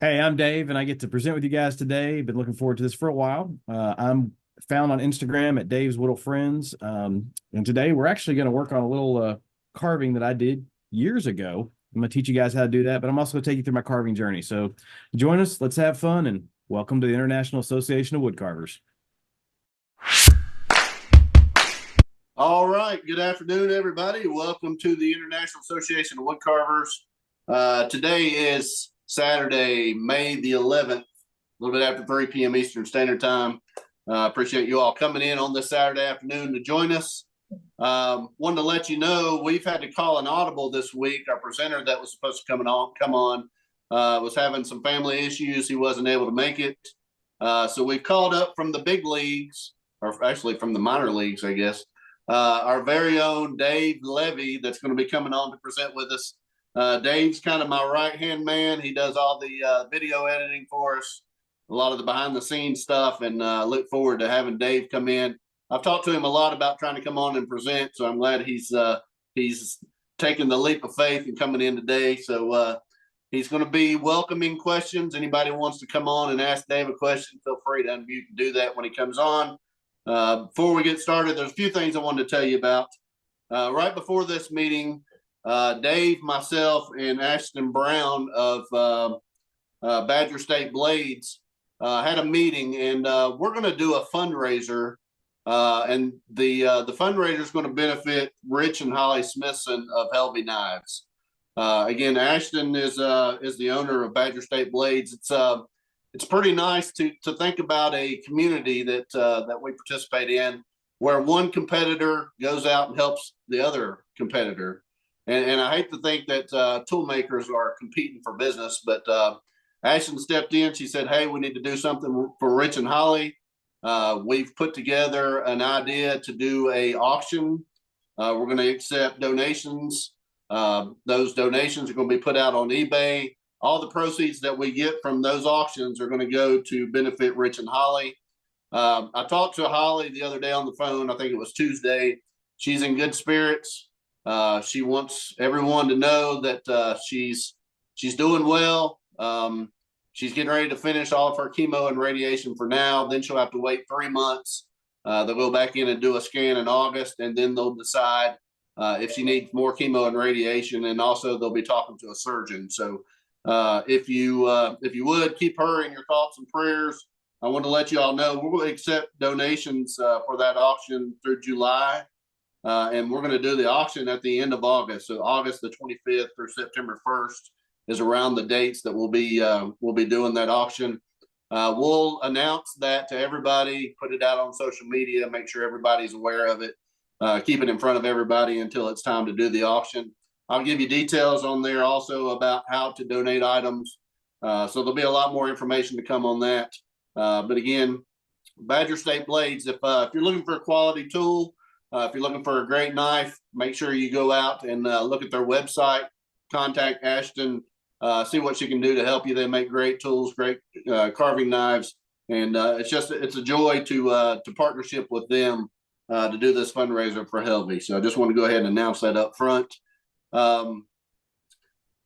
Hey, I'm Dave, and I get to present with you guys today. Been looking forward to this for a while. I'm found on Instagram at Dave's Whittle Friends, and today we're actually going to work on a little carving that I did years ago. I'm going to teach you guys how to do that, but I'm also going to take you through my carving journey. So join us, let's have fun, and welcome to the International Association of Woodcarvers. All right. Good afternoon, everybody. Welcome to the International Association of Woodcarvers. Today is Saturday, May the 11th, a little bit after 3 p.m. Eastern Standard Time. Appreciate you all coming in on this Saturday afternoon to join us. Wanted to let you know we've had to call an audible this week. Our presenter that was supposed to come on was having some family issues. He wasn't able to make it. So we've called up from the big leagues, or actually from the minor leagues, I guess. Our very own Dave Levy that's going to be coming on to present with us. Dave's kind of my right-hand man. He does all the video editing for us, a lot of the behind-the-scenes stuff, and look forward to having Dave come in. I've talked to him a lot about trying to come on and present, so I'm glad he's taking the leap of faith and coming in today. So he's going to be welcoming questions. Anybody who wants to come on and ask Dave a question, feel free to unmute and do that when he comes on. Before we get started, there's a few things I wanted to tell you about. Right before this meeting, Dave, myself, and Ashton Brown of Badger State Blades had a meeting, and we're going to do a fundraiser. And the fundraiser is going to benefit Rich and Holly Smithson of Levee Knives. Again, Ashton is the owner of Badger State Blades. It's pretty nice to think about a community that we participate in, where one competitor goes out and helps the other competitor. And I hate to think that tool makers are competing for business, but Ashton stepped in. She said, "Hey, we need to do something for Rich and Holly." We've put together an idea to do a auction. We're going to accept donations. Those donations are going to be put out on eBay. All the proceeds that we get from those auctions are going to go to benefit Rich and Holly. I talked to Holly the other day on the phone. I think it was Tuesday. She's in good spirits. She wants everyone to know that she's doing well. She's getting ready to finish all of her chemo and radiation for now. Then she'll have to wait 3 months. They'll go back in and do a scan in August, and then they'll decide if she needs more chemo and radiation. And also they'll be talking to a surgeon. So if you would keep her in your thoughts and prayers. I want to let you all know we're going to accept donations for that auction through July, and we're going to do the auction at the end of August. So August the 25th through September 1st is around the dates that we'll be doing that auction. We'll announce that to everybody, put it out on social media, make sure everybody's aware of it, keep it in front of everybody until it's time to do the auction. I'll give you details on there also about how to donate items. So there'll be a lot more information to come on that. But again, Badger State Blades, if you're looking for a quality tool, if you're looking for a great knife, make sure you go out and look at their website, contact Ashton, see what she can do to help you. They make great tools, great carving knives. And it's a joy to partnership with them to do this fundraiser for Levee. So I just want to go ahead and announce that up front.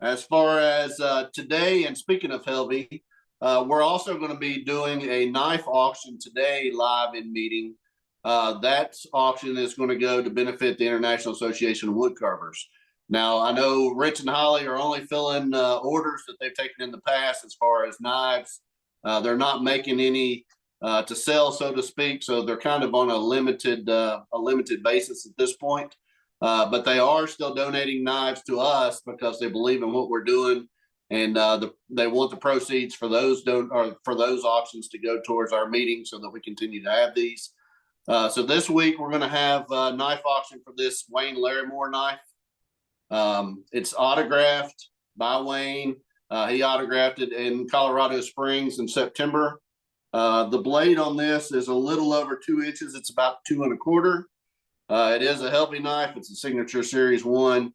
As far as today, and speaking of Levee, we're also going to be doing a knife auction today live in meeting. That auction is going to go to benefit the International Association of Woodcarvers. Now, I know Rich and Holly are only filling orders that they've taken in the past as far as knives. They're not making any to sell, so to speak, so they're kind of on a limited basis at this point. But they are still donating knives to us because they believe in what we're doing, and they want the proceeds for those auctions to go towards our meeting so that we continue to have these. So this week we're going to have a knife auction for this Wayne Larrimore knife. It's autographed by Wayne. He autographed it in Colorado Springs in September. The blade on this is a little over 2 inches. It's about 2 1/4. It is a Levee knife. It's a Signature Series 1.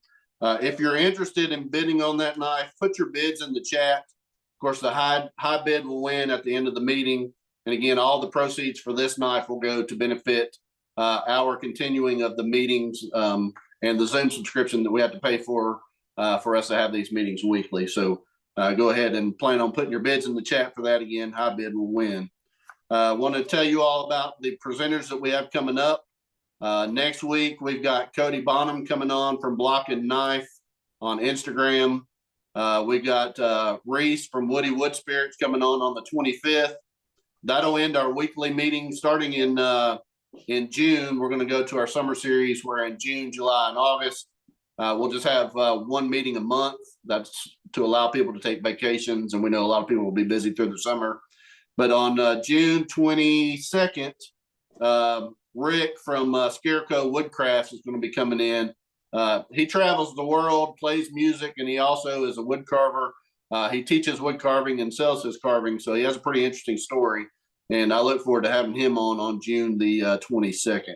If you're interested in bidding on that knife, put your bids in the chat. Of course, the high bid will win at the end of the meeting. And again, all the proceeds for this knife will go to benefit our continuing of the meetings and the Zoom subscription that we have to pay for us to have these meetings weekly. So go ahead and plan on putting your bids in the chat for that again. High bid will win. I want to tell you all about the presenters that we have coming up. Next week, we've got Cody Bonham coming on from Block and Knife on Instagram. We got Reese from Woody Wood Spirits coming on the 25th. That'll end our weekly meeting starting in June. We're going to go to our summer series where in June, July, and August, we'll just have one meeting a month. That's to allow people to take vacations. And we know a lot of people will be busy through the summer. But on June 22nd, Rick from Scarecrow Woodcrafts is going to be coming in. He travels the world, plays music, and he also is a wood carver. He teaches wood carving and sells his carving, so he has a pretty interesting story. And I look forward to having him on June the 22nd.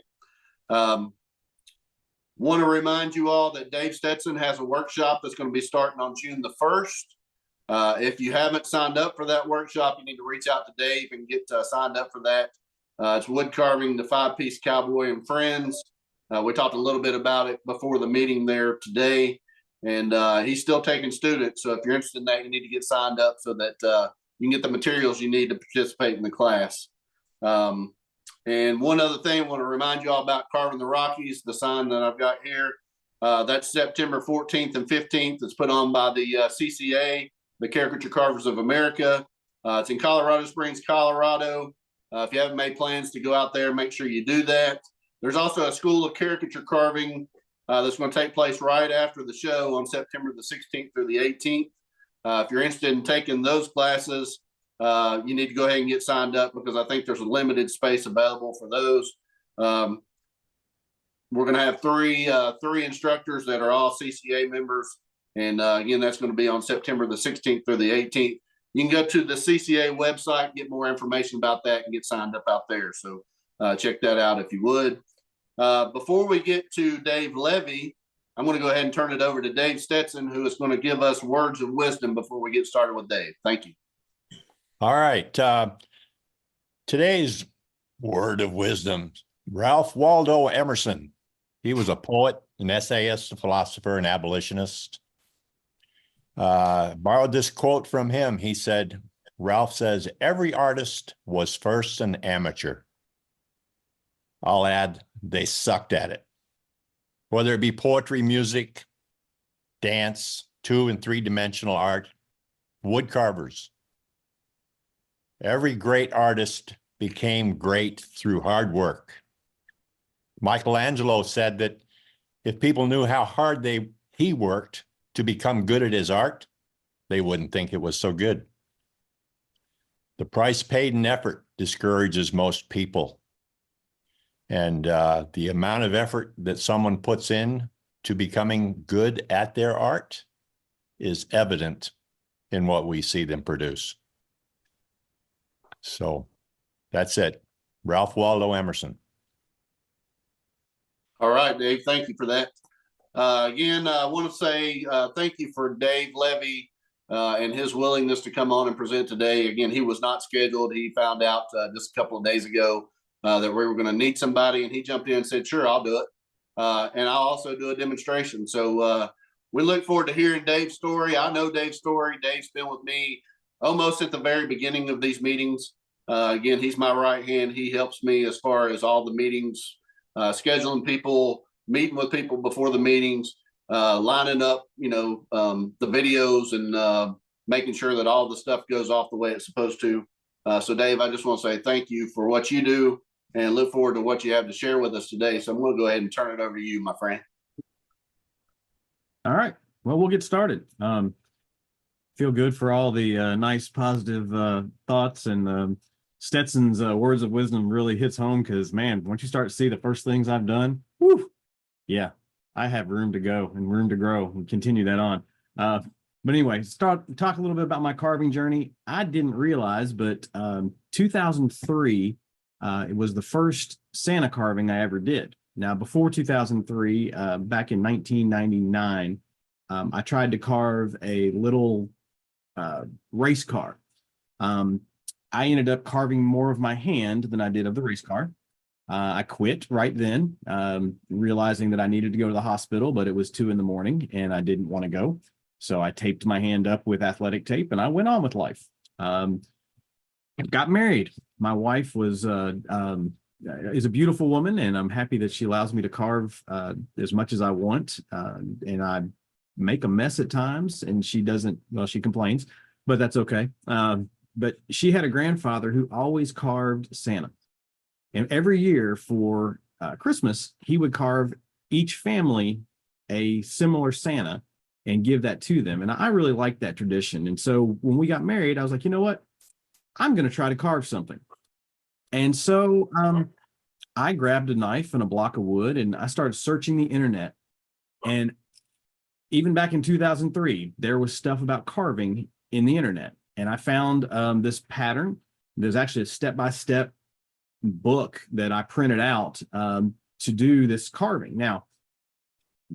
Want to remind you all that Dave Stetson has a workshop that's going to be starting on June the 1st. If you haven't signed up for that workshop, you need to reach out to Dave and get signed up for that. It's wood carving, the 5-piece cowboy and friends. We talked a little bit about it before the meeting there today, and he's still taking students. So if you're interested in that, you need to get signed up so that you can get the materials you need to participate in the class. And one other thing, I want to remind you all about Carving the Rockies, the sign that I've got here. That's September 14th and 15th. It's put on by the CCA, the Caricature Carvers of America. It's in Colorado Springs, Colorado. If you haven't made plans to go out there, make sure you do that. There's also a School of Caricature Carving that's going to take place right after the show on September the 16th through the 18th. If you're interested in taking those classes, you need to go ahead and get signed up because I think there's a limited space available for those. We're going to have three instructors that are all CCA members. And again, that's going to be on September the 16th through the 18th. You can go to the CCA website, get more information about that, and get signed up out there. So check that out if you would. Before we get to Dave Levy, I'm going to go ahead and turn it over to Dave Stetson, who is going to give us words of wisdom before we get started with Dave. Thank you. All right. Today's word of wisdom, Ralph Waldo Emerson. He was a poet, an essayist, a philosopher, an abolitionist. Borrowed this quote from him. He said, Ralph says, every artist was first an amateur. I'll add, they sucked at it. Whether it be poetry, music, dance, 2- and 3-dimensional art, wood carvers. Every great artist became great through hard work. Michelangelo said that if people knew how hard he worked to become good at his art, they wouldn't think it was so good. The price paid in effort discourages most people. And the amount of effort that someone puts in to becoming good at their art is evident in what we see them produce. So that's it. Ralph Waldo Emerson. All right, Dave, thank you for that. Again, I want to say thank you for Dave Levy and his willingness to come on and present today. Again, he was not scheduled. He found out just a couple of days ago that we were going to need somebody, and he jumped in and said, sure, I'll do it. And I'll also do a demonstration. So we look forward to hearing Dave's story. I know Dave's story. Dave's been with me almost at the very beginning of these meetings. Again, he's my right hand. He helps me as far as all the meetings, scheduling people, meeting with people before the meetings, lining up, the videos and making sure that all the stuff goes off the way it's supposed to. So Dave, I just want to say thank you for what you do and look forward to what you have to share with us today. So I'm going to go ahead and turn it over to you, my friend. All right. Well, we'll get started. Feel good for all the nice, positive thoughts, and Stetson's words of wisdom really hits home because, man, once you start to see the first things I've done, whew, yeah, I have room to go and room to grow and continue that on. But anyway, talk a little bit about my carving journey. I didn't realize, but 2003, it was the first Santa carving I ever did. Now, before 2003, back in 1999, I tried to carve a little race car. I ended up carving more of my hand than I did of the race car. I quit right then, realizing that I needed to go to the hospital, but it was 2 a.m. and I didn't want to go. So I taped my hand up with athletic tape and I went on with life. Got married. My wife is a beautiful woman, and I'm happy that she allows me to carve as much as I want. And I make a mess at times, and she doesn't, well, she complains, but that's okay. But she had a grandfather who always carved Santa. And every year for Christmas, he would carve each family a similar Santa and give that to them. And I really liked that tradition. And so when we got married, I was like, you know what? I'm going to try to carve something. And so I grabbed a knife and a block of wood and I started searching the internet. And even back in 2003, there was stuff about carving in the internet. And I found this pattern. There's actually a step-by-step book that I printed out to do this carving. Now,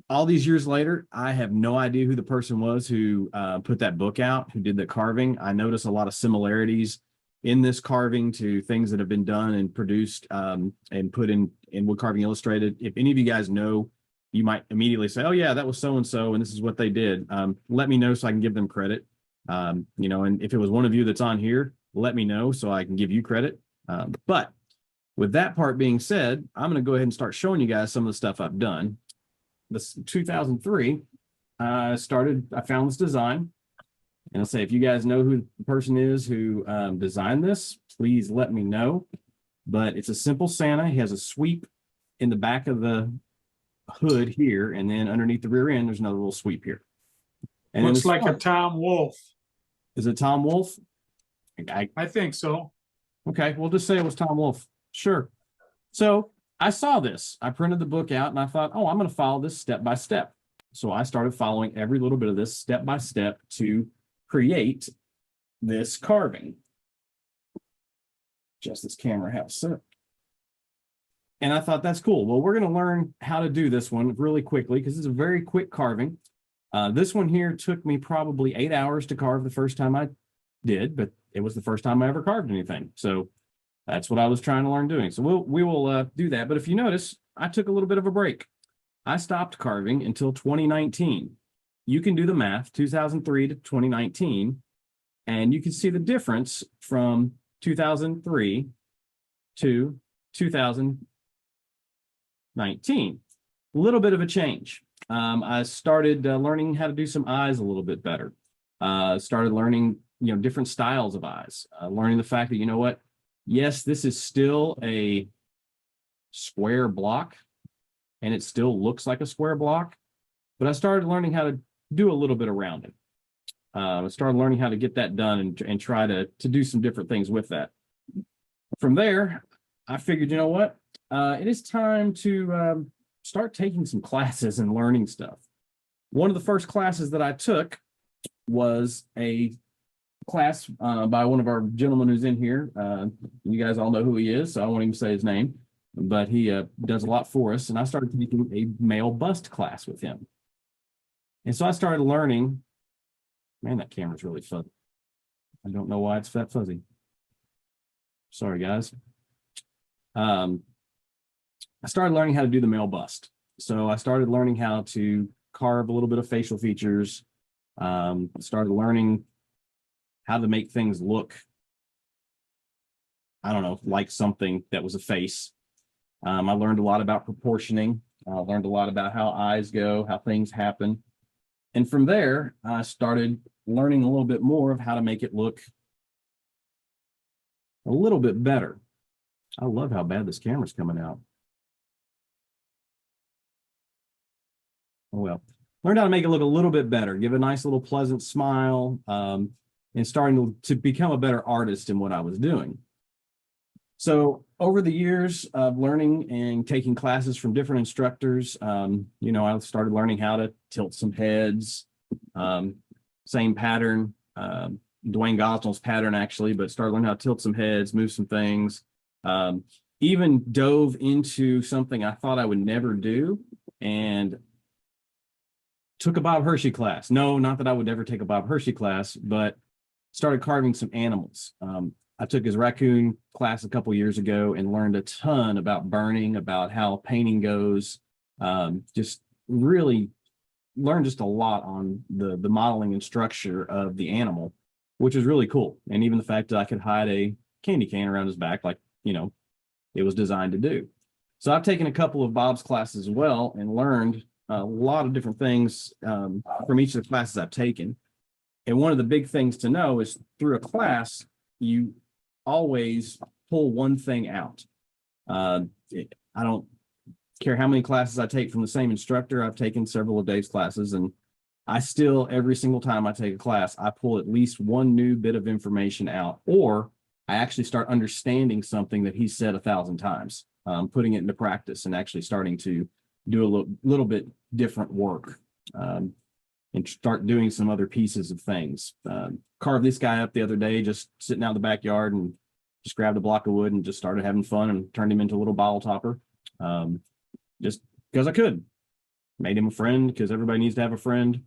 all these years later, I have no idea who the person was who put that book out, who did the carving. I noticed a lot of similarities in this carving to things that have been done and produced and put in Woodcarving Illustrated. If any of you guys know, you might immediately say, oh yeah, that was so-and-so, and this is what they did. Let me know so I can give them credit. You know, and if it was one of you that's on here, let me know so I can give you credit. But with that part being said, I'm going to go ahead and start showing you guys some of the stuff I've done. This 2003, I found this design. And I'll say, if you guys know who the person is who designed this, please let me know. But it's a simple Santa. He has a sweep in the back of the hood here, and then underneath the rear end, there's another little sweep here. And looks like a Tom Wolfe. Is it Tom Wolfe? I think so. Okay, we'll just say it was Tom Wolfe. Sure. So I saw this. I printed the book out and I thought, oh, I'm going to follow this step by step. So I started following every little bit of this step by step to create this carving. Just this camera house set. And I thought, that's cool. Well, we're going to learn how to do this one really quickly because it's a very quick carving. This one here took me probably 8 hours to carve the first time I did, but it was the first time I ever carved anything. So that's what I was trying to learn doing. So we will do that. But if you notice, I took a little bit of a break. I stopped carving until 2019. You can do the math, 2003 to 2019, and you can see the difference from 2003 to 2019. A little bit of a change. I started learning how to do some eyes a little bit better. Started learning, different styles of eyes. Learning the fact that, you know what? Yes, this is still a square block, and it still looks like a square block, but I started learning how to do a little bit around it. I started learning how to get that done and try to do some different things with that. From there, I figured, you know what? It is time to start taking some classes and learning stuff. One of the first classes that I took was a class by one of our gentlemen who's in here. You guys all know who he is, so I won't even say his name, but he does a lot for us. And I started taking a male bust class with him. And so I started learning, man, that camera's really fuzzy. I don't know why it's that fuzzy. Sorry, guys. I started learning how to do the male bust. So I started learning how to carve a little bit of facial features. Started learning how to make things look, I don't know, like something that was a face. I learned a lot about proportioning. I learned a lot about how eyes go, how things happen. And from there, I started learning a little bit more of how to make it look a little bit better. I love how bad this camera's coming out. Oh, well, learned how to make it look a little bit better, give a nice little pleasant smile, and starting to become a better artist in what I was doing. So over the years of learning and taking classes from different instructors, I started learning how to tilt some heads, same pattern, Dwayne Gosnell's pattern actually, but started learning how to tilt some heads, move some things, even dove into something I thought I would never do and took a Bob Hershey class. No, not that I would ever take a Bob Hershey class, but started carving some animals. I took his raccoon class a couple years ago and learned a ton about burning, about how painting goes, just really learned just a lot on the modeling and structure of the animal, which is really cool. And even the fact that I could hide a candy cane around his back, like, it was designed to do. So I've taken a couple of Bob's classes as well and learned a lot of different things from each of the classes I've taken. And one of the big things to know is through a class, you always pull one thing out. I don't care how many classes I take from the same instructor. I've taken several of Dave's classes, and I still, every single time I take a class, I pull at least one new bit of information out, or I actually start understanding something that he said 1,000 times, putting it into practice and actually starting to do a little bit different work, and start doing some other pieces of things. Carved this guy up the other day, just sitting out in the backyard, and just grabbed a block of wood and just started having fun and turned him into a little bottle topper. Just because I could. Made him a friend because everybody needs to have a friend.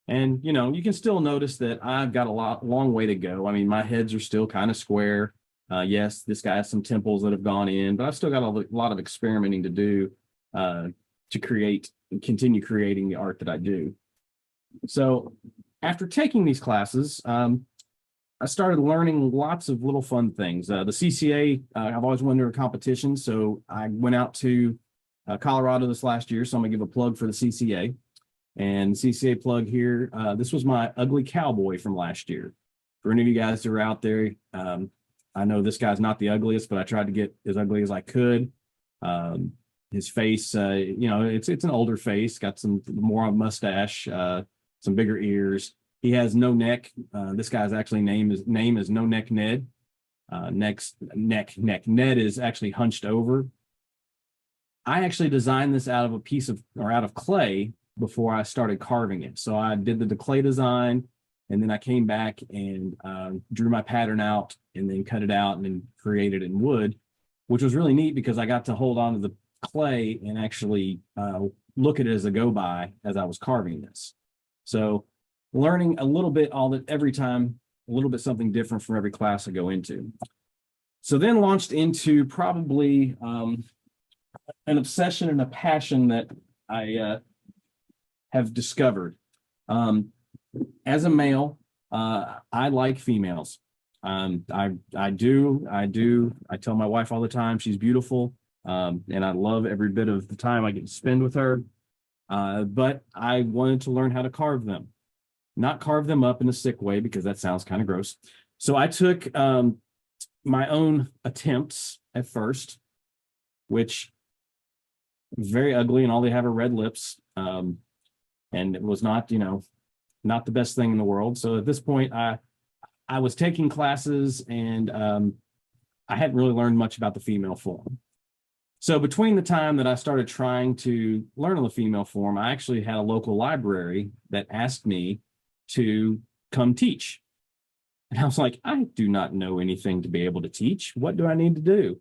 And, you can still notice that I've got a long way to go. I mean, my heads are still kind of square. Yes, this guy has some temples that have gone in, but I've still got a lot of experimenting to do to create and continue creating the art that I do. So after taking these classes, I started learning lots of little fun things. The CCA, I've always wanted to do a competition, so I went out to Colorado this last year. So I'm gonna give a plug for the CCA. And CCA plug here, this was my ugly cowboy from last year. For any of you guys who are out there, I know this guy's not the ugliest, but I tried to get as ugly as I could. His face, it's an older face, got some more of a mustache, some bigger ears. He has no neck. This guy's actually name is No Neck Ned. Neck Ned is actually hunched over. I actually designed this out of clay before I started carving it. So I did the clay design, and then I came back and drew my pattern out and then cut it out and then created it in wood, which was really neat because I got to hold on to the clay and actually look at it as a go by as I was carving this. So learning a little bit every time, a little bit something different from every class I go into. So then launched into probably an obsession and a passion that I have discovered. As a male, I like females. I tell my wife all the time she's beautiful, and I love every bit of the time I get to spend with her. But I wanted to learn how to carve them, not carve them up in a sick way because that sounds kind of gross. So I took my own attempts at first, which very ugly, and all they have are red lips. And it was not the best thing in the world. So at this point, I was taking classes, and I hadn't really learned much about the female form. So between the time that I started trying to learn on the female form, I actually had a local library that asked me to come teach. And I was like, I do not know anything to be able to teach. What do I need to do?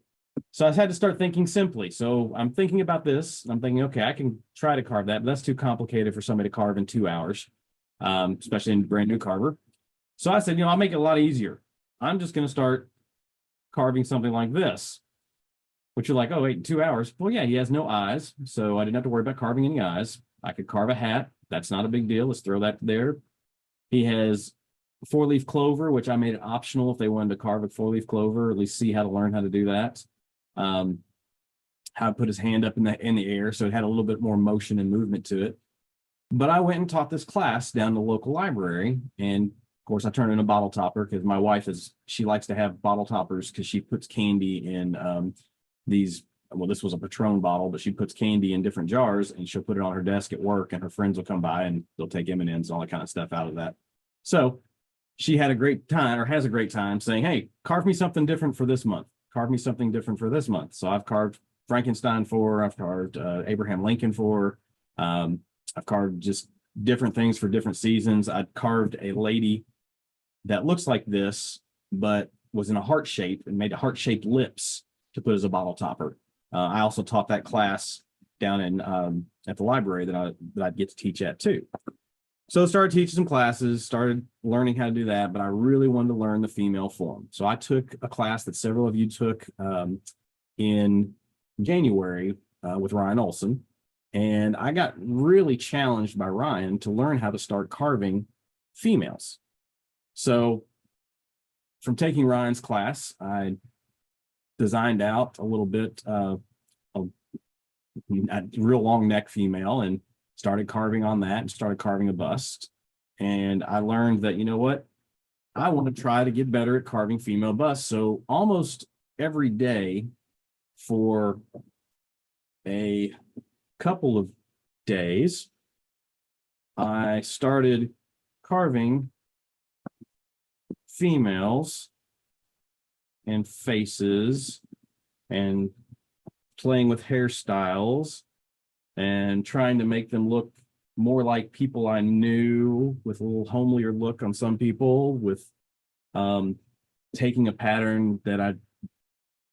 So I had to start thinking simply. So I'm thinking about this. I'm thinking, okay, I can try to carve that, but that's too complicated for somebody to carve in 2 hours, especially in a brand new carver. So I said, I'll make it a lot easier. I'm just going to start carving something like this, which you're like, oh, wait, 2 hours. Well, yeah, he has no eyes. So I didn't have to worry about carving any eyes. I could carve a hat. That's not a big deal. Let's throw that there. He has 4-leaf clover, which I made it optional if they wanted to carve a 4-leaf clover, at least see how to learn how to do that. How to put his hand up in the air, so it had a little bit more motion and movement to it. But I went and taught this class down the local library, and of course I turned in a bottle topper because my wife she likes to have bottle toppers because she puts candy in these. Well, this was a Patron bottle, but she puts candy in different jars, and she'll put it on her desk at work, and her friends will come by and they'll take M&Ms and all that kind of stuff out of that. So she had a great time, or has a great time, saying, hey, carve me something different for this month. Carve me something different for this month. So I've carved Frankenstein I've carved Abraham Lincoln I've carved just different things for different seasons. I carved a lady that looks like this, but was in a heart shape and made heart-shaped lips to put as a bottle topper. I also taught that class down in at the library that I'd get to teach at too. So I started teaching some classes, started learning how to do that, but I really wanted to learn the female form. So I took a class that several of you took in January with Ryan Olson. And I got really challenged by Ryan to learn how to start carving females. So from taking Ryan's class, I designed out a little bit of a real long neck female and started carving on that and started carving a bust. And I learned that, you know what? I want to try to get better at carving female busts. So almost every day for a couple of days, I started carving females and faces and playing with hairstyles and trying to make them look more like people I knew, with a little homelier look on some people, with taking a pattern that I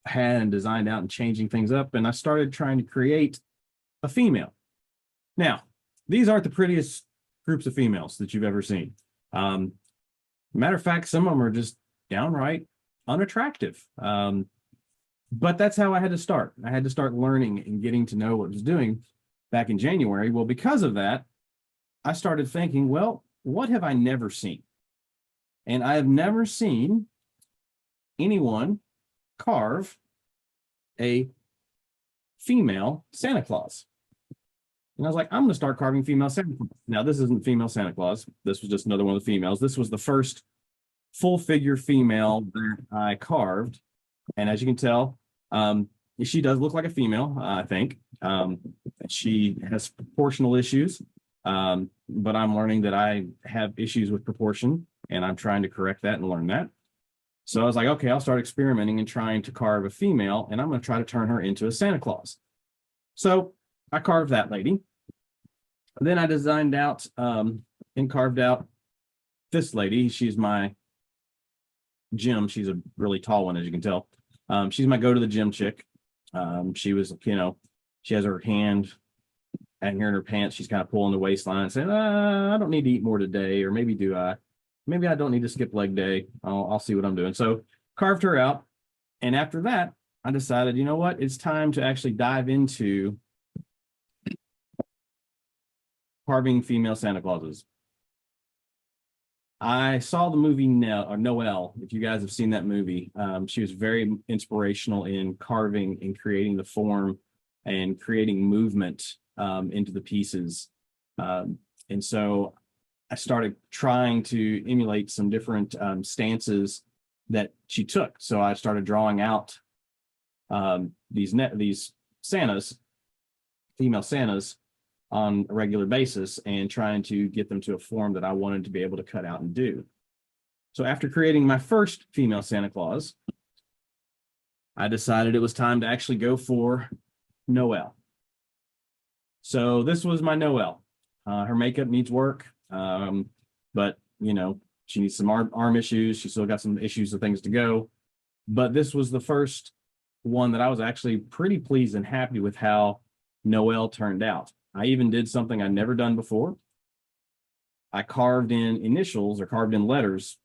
had and designed out and changing things up. And I started trying to create a female. Now, these aren't the prettiest groups of females that you've ever seen. Matter of fact, some of them are just downright unattractive. But that's how I had to start. I had to start learning and getting to know what I was doing back in January. Well, because of that, I started thinking, well, what have I never seen? And I have never seen anyone carve a female Santa Claus. And I was like, I'm going to start carving female Santa Claus. Now, this isn't female Santa Claus. This was just another one of the females. This was the first full figure female that I carved. And as you can tell, she does look like a female, I think. She has proportional issues, but I'm learning that I have issues with proportion, and I'm trying to correct that and learn that. So I was like, okay, I'll start experimenting and trying to carve a female, and I'm going to try to turn her into a Santa Claus. So I carved that lady. Then I designed out and carved out this lady. She's my gym. She's a really tall one, as you can tell. She's my go to the gym chick. She was, she has her hand hanging here in her pants. She's kind of pulling the waistline, saying, I don't need to eat more today, or maybe do I? Maybe I don't need to skip leg day. I'll see what I'm doing. So carved her out. And after that, I decided, you know what? It's time to actually dive into carving female Santa Clauses. I saw the movie Noelle. If you guys have seen that movie, she was very inspirational in carving and creating the form and creating movement into the pieces. And so I started trying to emulate some different stances that she took. So I started drawing out these Santas, female Santas, on a regular basis and trying to get them to a form that I wanted to be able to cut out and do. So after creating my first female Santa Claus, I decided it was time to actually go for Noelle. So this was my Noelle. Her makeup needs work, but she needs some arm issues. She's still got some issues and things to go. But this was the first one that I was actually pretty pleased and happy with how Noelle turned out. I even did something I'd never done before. I carved in initials or carved in letters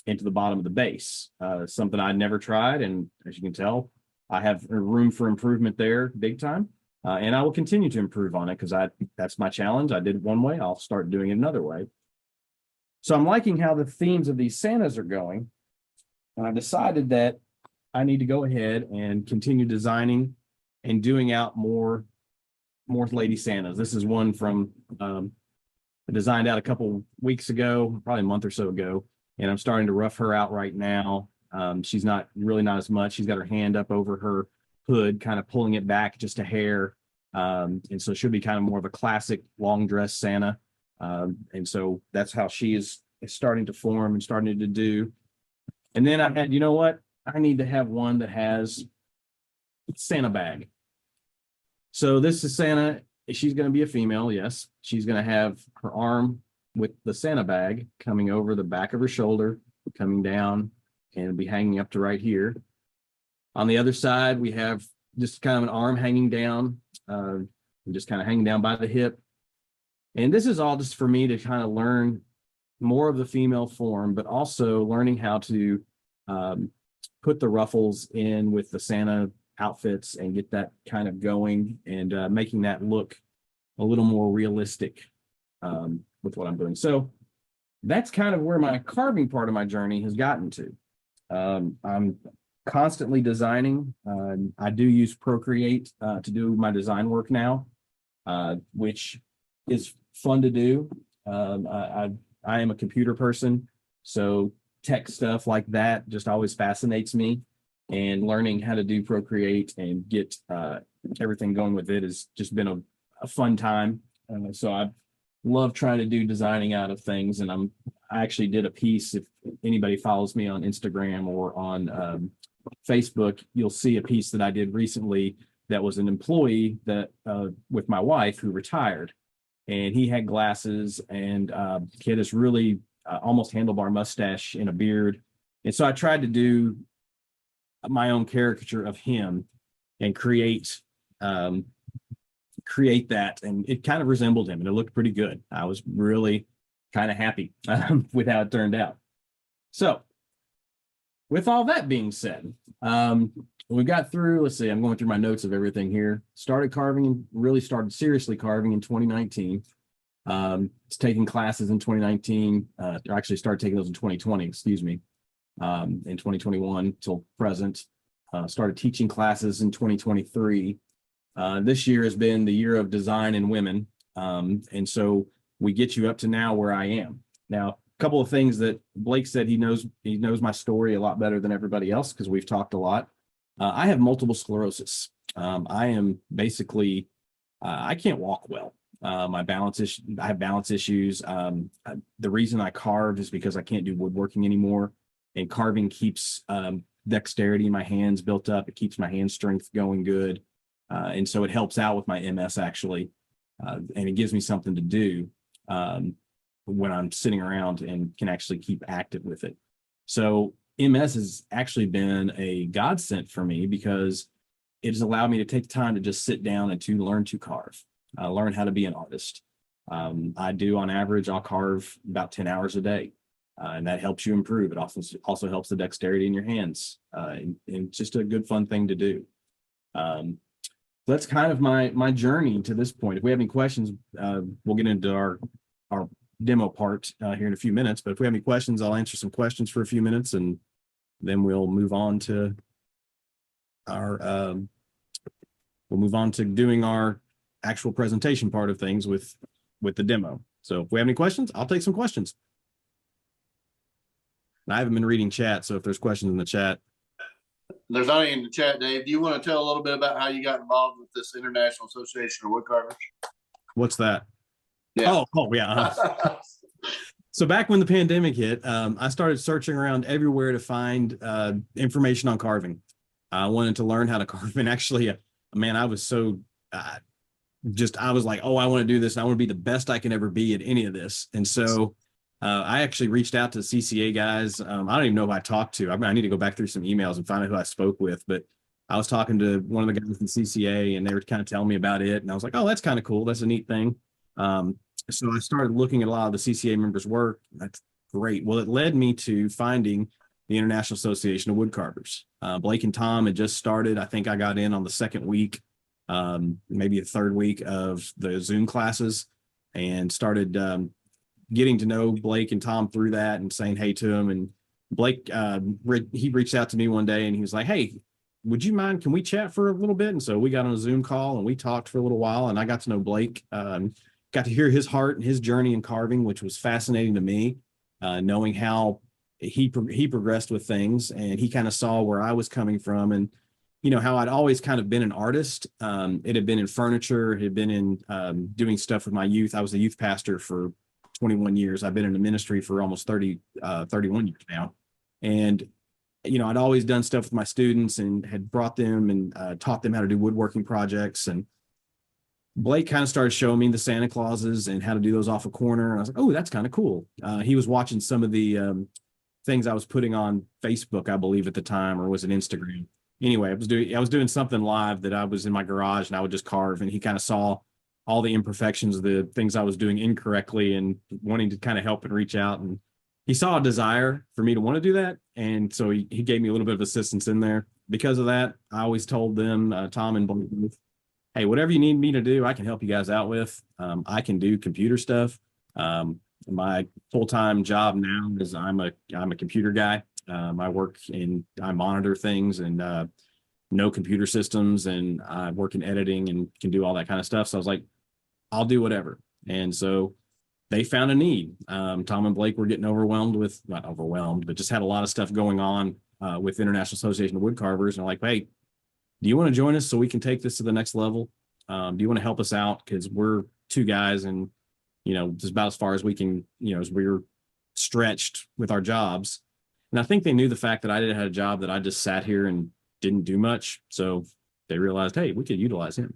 into the bottom of the base, something I'd never tried. And as you can tell, I have room for improvement there big time. And I will continue to improve on it because that's my challenge. I did it one way. I'll start doing it another way. So I'm liking how the themes of these Santas are going. And I decided that I need to go ahead and continue designing and doing out more Lady Santas. This is one from I designed out a couple weeks ago, probably a month or so ago, and I'm starting to rough her out right now. She's not as much. She's got her hand up over her hood, kind of pulling it back just a hair. And so she'll be kind of more of a classic long dress Santa. And so that's how she is starting to form and starting to do. And then I had, I need to have one that has Santa bag. So this is Santa. She's going to be a female. Yes. She's going to have her arm with the Santa bag coming over the back of her shoulder, coming down, and be hanging up to right here. On the other side, we have just kind of an arm hanging down, just kind of hanging down by the hip. And this is all just for me to kind of learn more of the female form, but also learning how to put the ruffles in with the Santa outfits and get that kind of going and making that look a little more realistic with what I'm doing. So that's kind of where my carving part of my journey has gotten to. I'm constantly designing. I do use Procreate to do my design work now, which is fun to do. I am a computer person, so tech stuff like that just always fascinates me. And learning how to do Procreate and get everything going with it has just been a fun time. So I love trying to do designing out of things. And I actually did a piece. If anybody follows me on Instagram or on Facebook, you'll see a piece that I did recently that was an employee that with my wife who retired. And he had glasses and he had this really almost handlebar mustache and a beard. And so I tried to do my own caricature of him and create that, and it kind of resembled him and it looked pretty good. I was really kind of happy with how it turned out. So with all that being said, we got through, let's see, I'm going through my notes of everything here. Started carving and really started seriously carving in 2019. Taking classes in 2019, actually started taking those in 2020, excuse me, in 2021 till present. Started teaching classes in 2023. This year has been the year of design and women. And so we get you up to now where I am. Now, a couple of things that Blake said, he knows my story a lot better than everybody else because we've talked a lot. I have multiple sclerosis. I am basically, I can't walk well. I have balance issues. The reason I carve is because I can't do woodworking anymore, and carving keeps dexterity in my hands built up. It keeps my hand strength going good. And so it helps out with my MS actually. And it gives me something to do when I'm sitting around and can actually keep active with it. So MS has actually been a godsend for me because it has allowed me to take the time to just sit down and to learn to carve, learn how to be an artist. I do on average, I'll carve about 10 hours a day. And that helps you improve. It also helps the dexterity in your hands. And just a good fun thing to do. That's kind of my journey to this point. If we have any questions, we'll get into our demo part here in a few minutes. But if we have any questions, I'll answer some questions for a few minutes, and then we'll move on to doing our actual presentation part of things with the demo. So if we have any questions, I'll take some questions. And I haven't been reading chat, so if there's questions in the chat. There's not any in the chat, Dave. Do you want to tell a little bit about how you got involved with this International Association of Woodcarvers? What's that? Yeah. Oh yeah. So back when the pandemic hit, I started searching around everywhere to find information on carving. I wanted to learn how to carve, and actually, man, I was so I was like, oh, I want to do this. And I want to be the best I can ever be at any of this. And so I actually reached out to CCA guys. I don't even know who I talked to. I need to go back through some emails and find out who I spoke with. But I was talking to one of the guys in CCA, and they were kind of telling me about it. And I was like, oh, that's kind of cool. That's a neat thing. So I started looking at a lot of the CCA members' work. That's great. Well, it led me to finding the International Association of Woodcarvers. Blake and Tom had just started. I think I got in on the second week, maybe the third week of the Zoom classes, and started getting to know Blake and Tom through that and saying hey to them. And Blake, he reached out to me one day and he was like, hey, would you mind, can we chat for a little bit? And so we got on a Zoom call and we talked for a little while, and I got to know Blake, got to hear his heart and his journey in carving, which was fascinating to me, knowing how he progressed with things, and he kind of saw where I was coming from, and you know how I'd always kind of been an artist. It had been in furniture, it had been in doing stuff with my youth. I was a youth pastor for 21 years. I've been in the ministry for almost 31 years now. And, you know, I'd always done stuff with my students and had brought them and taught them how to do woodworking projects. And Blake kind of started showing me the Santa Clauses and how to do those off a corner. And I was like, oh, that's kind of cool. He was watching some of the things I was putting on Facebook, I believe at the time, or was it Instagram? Anyway, I was doing something live that I was in my garage and I would just carve, and he kind of saw all the imperfections, the things I was doing incorrectly, and wanting to kind of help and reach out. And he saw a desire for me to want to do that. And so he gave me a little bit of assistance in there. Because of that, I always told them, Tom and Blake, hey, whatever you need me to do, I can help you guys out with. I can do computer stuff. My full-time job now is I'm a computer guy. I monitor things and know computer systems, and I work in editing and can do all that kind of stuff. So I was like, I'll do whatever. And so they found a need. Tom and Blake were getting overwhelmed with, not overwhelmed, but just had a lot of stuff going on with International Association of Woodcarvers. And I'm like, hey, do you want to join us so we can take this to the next level? Do you want to help us out? Because we're two guys and, just about as far as we can, as we're stretched with our jobs. And I think they knew the fact that I had a job that I just sat here and didn't do much. So they realized, hey, we could utilize him.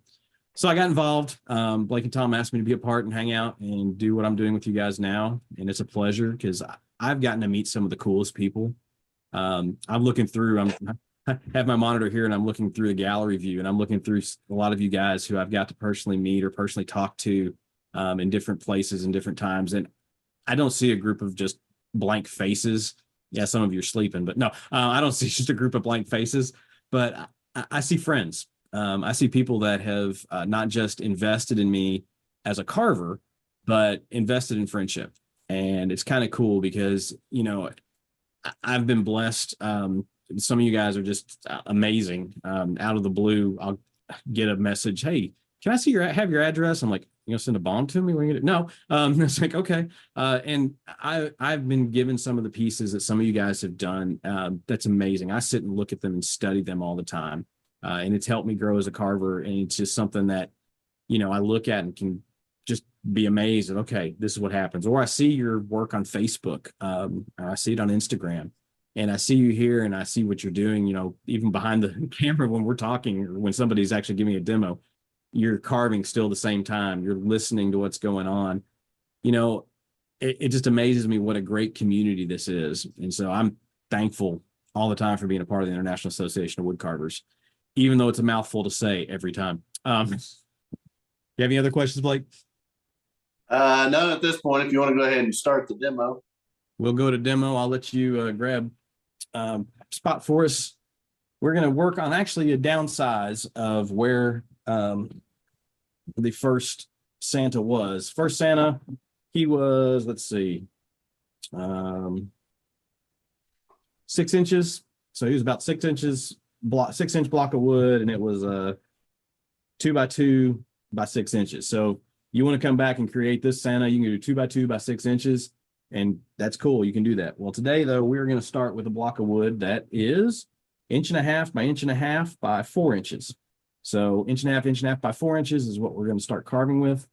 So I got involved. Blake and Tom asked me to be a part and hang out and do what I'm doing with you guys now. And it's a pleasure because I've gotten to meet some of the coolest people. I'm looking through, I have my monitor here and I'm looking through the gallery view, and I'm looking through a lot of you guys who I've got to personally meet or personally talk to in different places and different times. And I don't see a group of just blank faces. Yeah, some of you are sleeping, but no, I don't see just a group of blank faces, but I see friends. I see people that have not just invested in me as a carver, but invested in friendship. And it's kind of cool because, I've been blessed. Some of you guys are just amazing. Out of the blue, I'll get a message. Hey, can I have your address? I'm like, you gonna send a bomb to me? No. It's like, okay. And I've been given some of the pieces that some of you guys have done. That's amazing. I sit and look at them and study them all the time. And it's helped me grow as a carver. And it's just something that, I look at and can just be amazed at, okay, this is what happens. Or I see your work on Facebook. Or I see it on Instagram. And I see you here and I see what you're doing, even behind the camera when we're talking or when somebody's actually giving a demo, you're carving still the same time. You're listening to what's going on. It just amazes me what a great community this is. And so I'm thankful all the time for being a part of the International Association of Woodcarvers, even though it's a mouthful to say every time. You have any other questions, Blake? None at this point. If you want to go ahead and start the demo. We'll go to demo. I'll let you grab spot for us. We're going to work on actually a downsize of where the first Santa was. First Santa, he was, let's see, 6 inches. So he was about 6 inches, 6-inch block of wood, and it was 2 by 2 by 6 inches. So you want to come back and create this Santa, you can do 2 by 2 by 6 inches. And that's cool. You can do that. Well, today, though, we're going to start with a block of wood that is 1.5 by 1.5 by 4 inches. So 1.5 by 4 inches is what we're going to start carving with.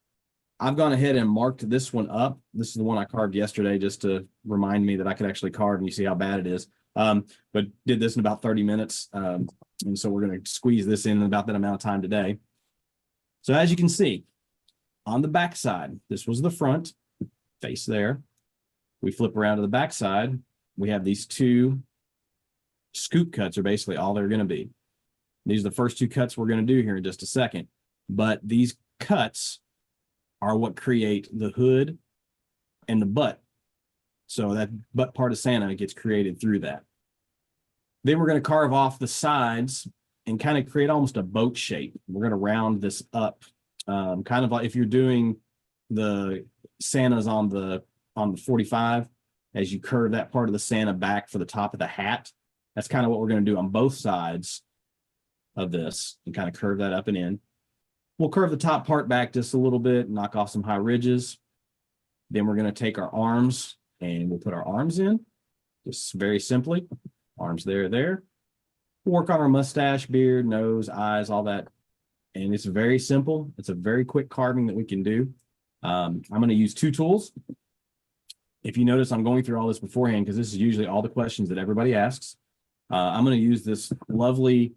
I've gone ahead and marked this one up. This is the one I carved yesterday just to remind me that I could actually carve, and you see how bad it is. But did this in about 30 minutes. And so we're going to squeeze this in about that amount of time today. So as you can see, on the back side, this was the front face there. We flip around to the back side. We have these 2 scoop cuts are basically all they're going to be. These are the first 2 cuts we're going to do here in just a second. But these cuts are what create the hood and the butt. So that butt part of Santa gets created through that. Then we're going to carve off the sides and kind of create almost a boat shape. We're going to round this up. Kind of like if you're doing the Santas on the 45, as you curve that part of the Santa back for the top of the hat, that's kind of what we're going to do on both sides of this and kind of curve that up and in. We'll curve the top part back just a little bit, knock off some high ridges. Then we're going to take our arms and we'll put our arms in, just very simply. Arms there. We'll work on our mustache, beard, nose, eyes, all that. And it's very simple. It's a very quick carving that we can do. I'm going to use 2 tools. If you notice, I'm going through all this beforehand because this is usually all the questions that everybody asks. I'm going to use this lovely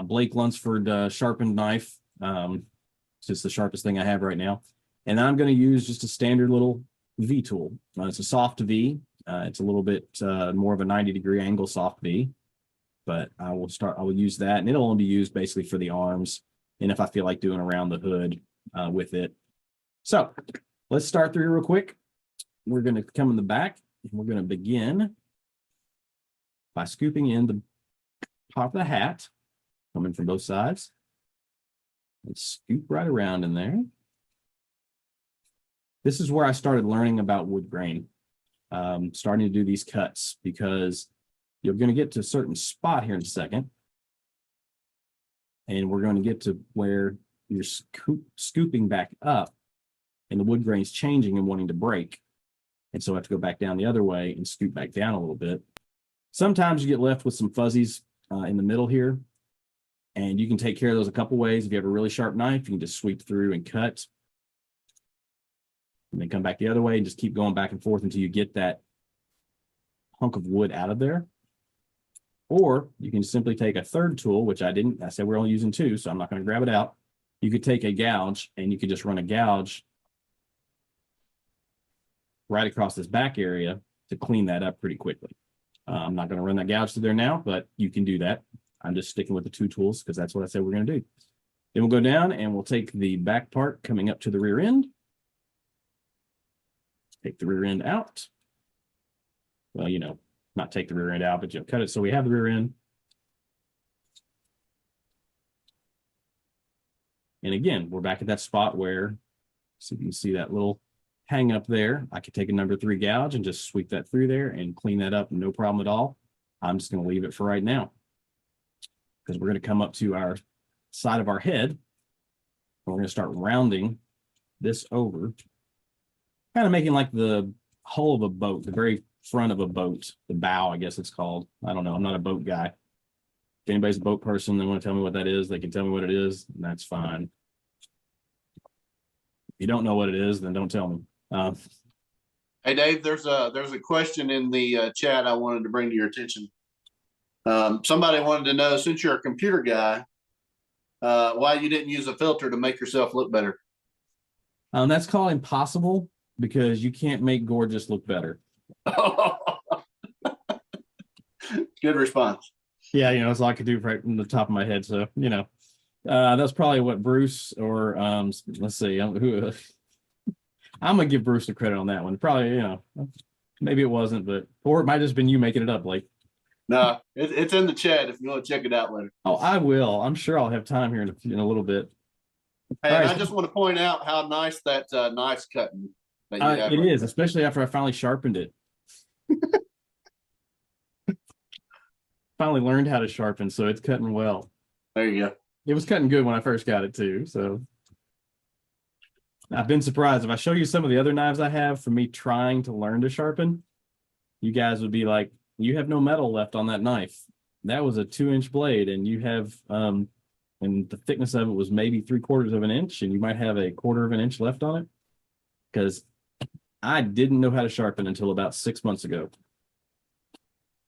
Blake Lunsford sharpened knife. It's just the sharpest thing I have right now. And I'm going to use just a standard little V tool. It's a soft V. It's a little bit more of a 90-degree angle soft V. But I will use that, and it'll only be used basically for the arms. And if I feel like doing around the hood with it. So let's start through real quick. We're going to come in the back we're going to begin by scooping in the top of the hat, coming from both sides. And scoop right around in there. This is where I started learning about wood grain, starting to do these cuts, because you're going to get to a certain spot here in a second. And we're going to get to where you're scooping back up and the wood grain's changing and wanting to break. And so I have to go back down the other way and scoop back down a little bit. Sometimes you get left with some fuzzies in the middle here, and you can take care of those a couple ways. If you have a really sharp knife, you can just sweep through and cut, and then come back the other way and just keep going back and forth until you get that hunk of wood out of there. Or you can simply take a third tool, which I said we're only using two, so I'm not going to grab it out. You could take a gouge, and you could just run a gouge right across this back area to clean that up pretty quickly. I'm not going to run that gouge through there now, but you can do that. I'm just sticking with the two tools because that's what I said we're going to do. Then we'll go down and we'll take the back part coming up to the rear end. Take the rear end out. Well, you know, not take the rear end out, but you'll cut it so we have the rear end. And again, we're back at that spot where, so you can see that little hang up there. I could take a number 3 gouge and just sweep that through there and clean that up, no problem at all. I'm just going to leave it for right now because we're going to come up to our side of our head and we're going to start rounding this over, kind of making like the hull of a boat, the very front of a boat, the bow, I guess it's called. I don't know. I'm not a boat guy. If anybody's a boat person, they want to tell me what that is, they can tell me what it is, and that's fine. If you don't know what it is, then don't tell me. Hey, Dave, there's a question in the chat I wanted to bring to your attention. Somebody wanted to know, since you're a computer guy, why you didn't use a filter to make yourself look better. That's called impossible because you can't make gorgeous look better. Good response. Yeah, you know, that's all I could do right from the top of my head. So, you know, that's probably what Bruce or let's see, who I'm gonna give Bruce the credit on that one. Probably, you know, maybe it wasn't, but or it might have just been you making it up, Blake. No, it's in the chat if you want to check it out later. Oh, I will. I'm sure I'll have time here in a little bit. Hey, All and right. I just want to point out how nice that knife's cutting. That you have It right is, there. especially after I finally sharpened it. Finally learned how to sharpen, so it's cutting well. There you go. It was cutting good when I first got it too, so I've been surprised. If I show you some of the other knives I have from me trying to learn to sharpen, you guys would be like, you have no metal left on that knife. That was a 2-inch blade, and you have and the thickness of it was maybe 3/4 of an inch, and you might have a 1/4 of an inch left on it. Because I didn't know how to sharpen until about 6 months ago.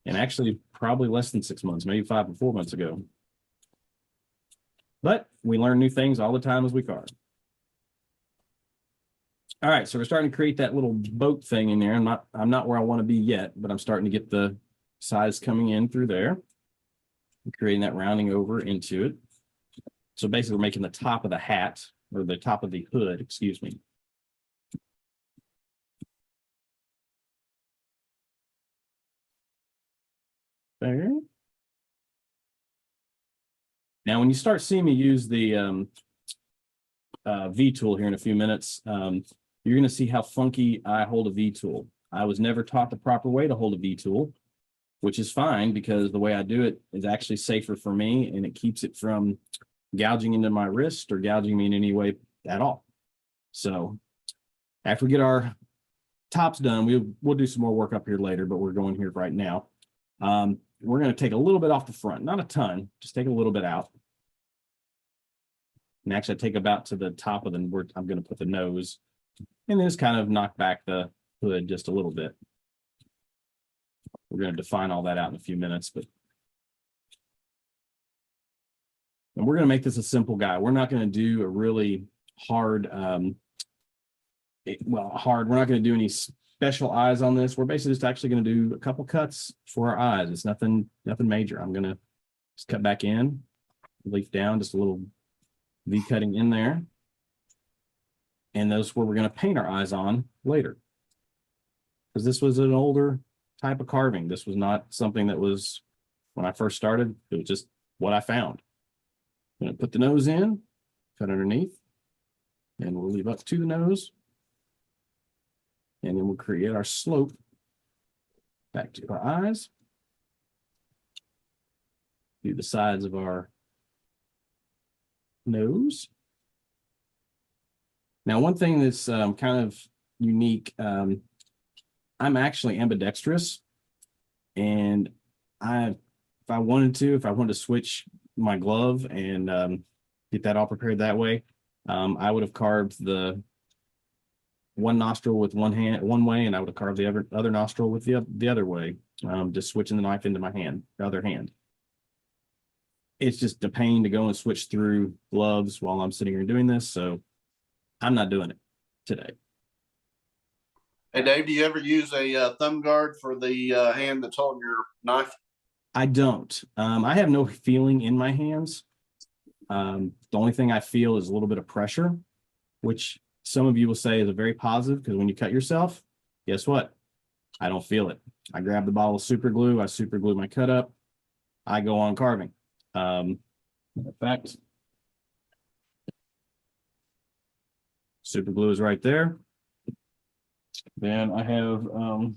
And actually probably less than 6 months, maybe 5 or 4 months ago. But we learn new things all the time as we carve. All right, so we're starting to create that little boat thing in there. I'm not where I want to be yet, but I'm starting to get the size coming in through there. I'm creating that rounding over into it. So basically we're making the top of the hat, or the top of the hood, excuse me. There. Now, when you start seeing me use the V tool here in a few minutes, you're going to see how funky I hold a V tool. I was never taught the proper way to hold a V tool, which is fine because the way I do it is actually safer for me and it keeps it from gouging into my wrist or gouging me in any way at all. So after we get our tops done, we'll do some more work up here later, but we're going here right now. We're going to take a little bit off the front, not a ton, just take a little bit out. And actually take about to the top of I'm going to put the nose and then just kind of knock back the hood just a little bit. We're going to define all that out in a few minutes, but and we're going to make this a simple guy. We're not going to do a really hard, we're not going to do any special eyes on this. We're basically just actually going to do a couple cuts for our eyes. It's nothing major. I'm going to just cut back in, leaf down, just a little V cutting in there. And those where we're going to paint our eyes on later. because this was an older type of carving. This was not something that was, when I first started, it was just what I found. I'm going to put the nose in, cut underneath, and we'll leave up to the nose. And then we'll create our slope back to our eyes. Do the sides of our nose. Now, one thing that's kind of unique, I'm actually ambidextrous, and if I wanted to switch my glove and get that all prepared that way, I would have carved the one nostril with one hand one way, and I would have carved the other nostril with the other way, just switching the knife into my hand, the other hand. It's just a pain to go and switch through gloves while I'm sitting here doing this, so I'm not doing it today. Hey, Dave, do you ever use a thumb guard for the hand that's holding your knife? I don't. I have no feeling in my hands. The only thing I feel is a little bit of pressure, which some of you will say is a very positive, because when you cut yourself, guess what? I don't feel it. I grab the bottle of super glue, I super glue my cut up, I go on carving. In fact, super glue is right there. Then I have, where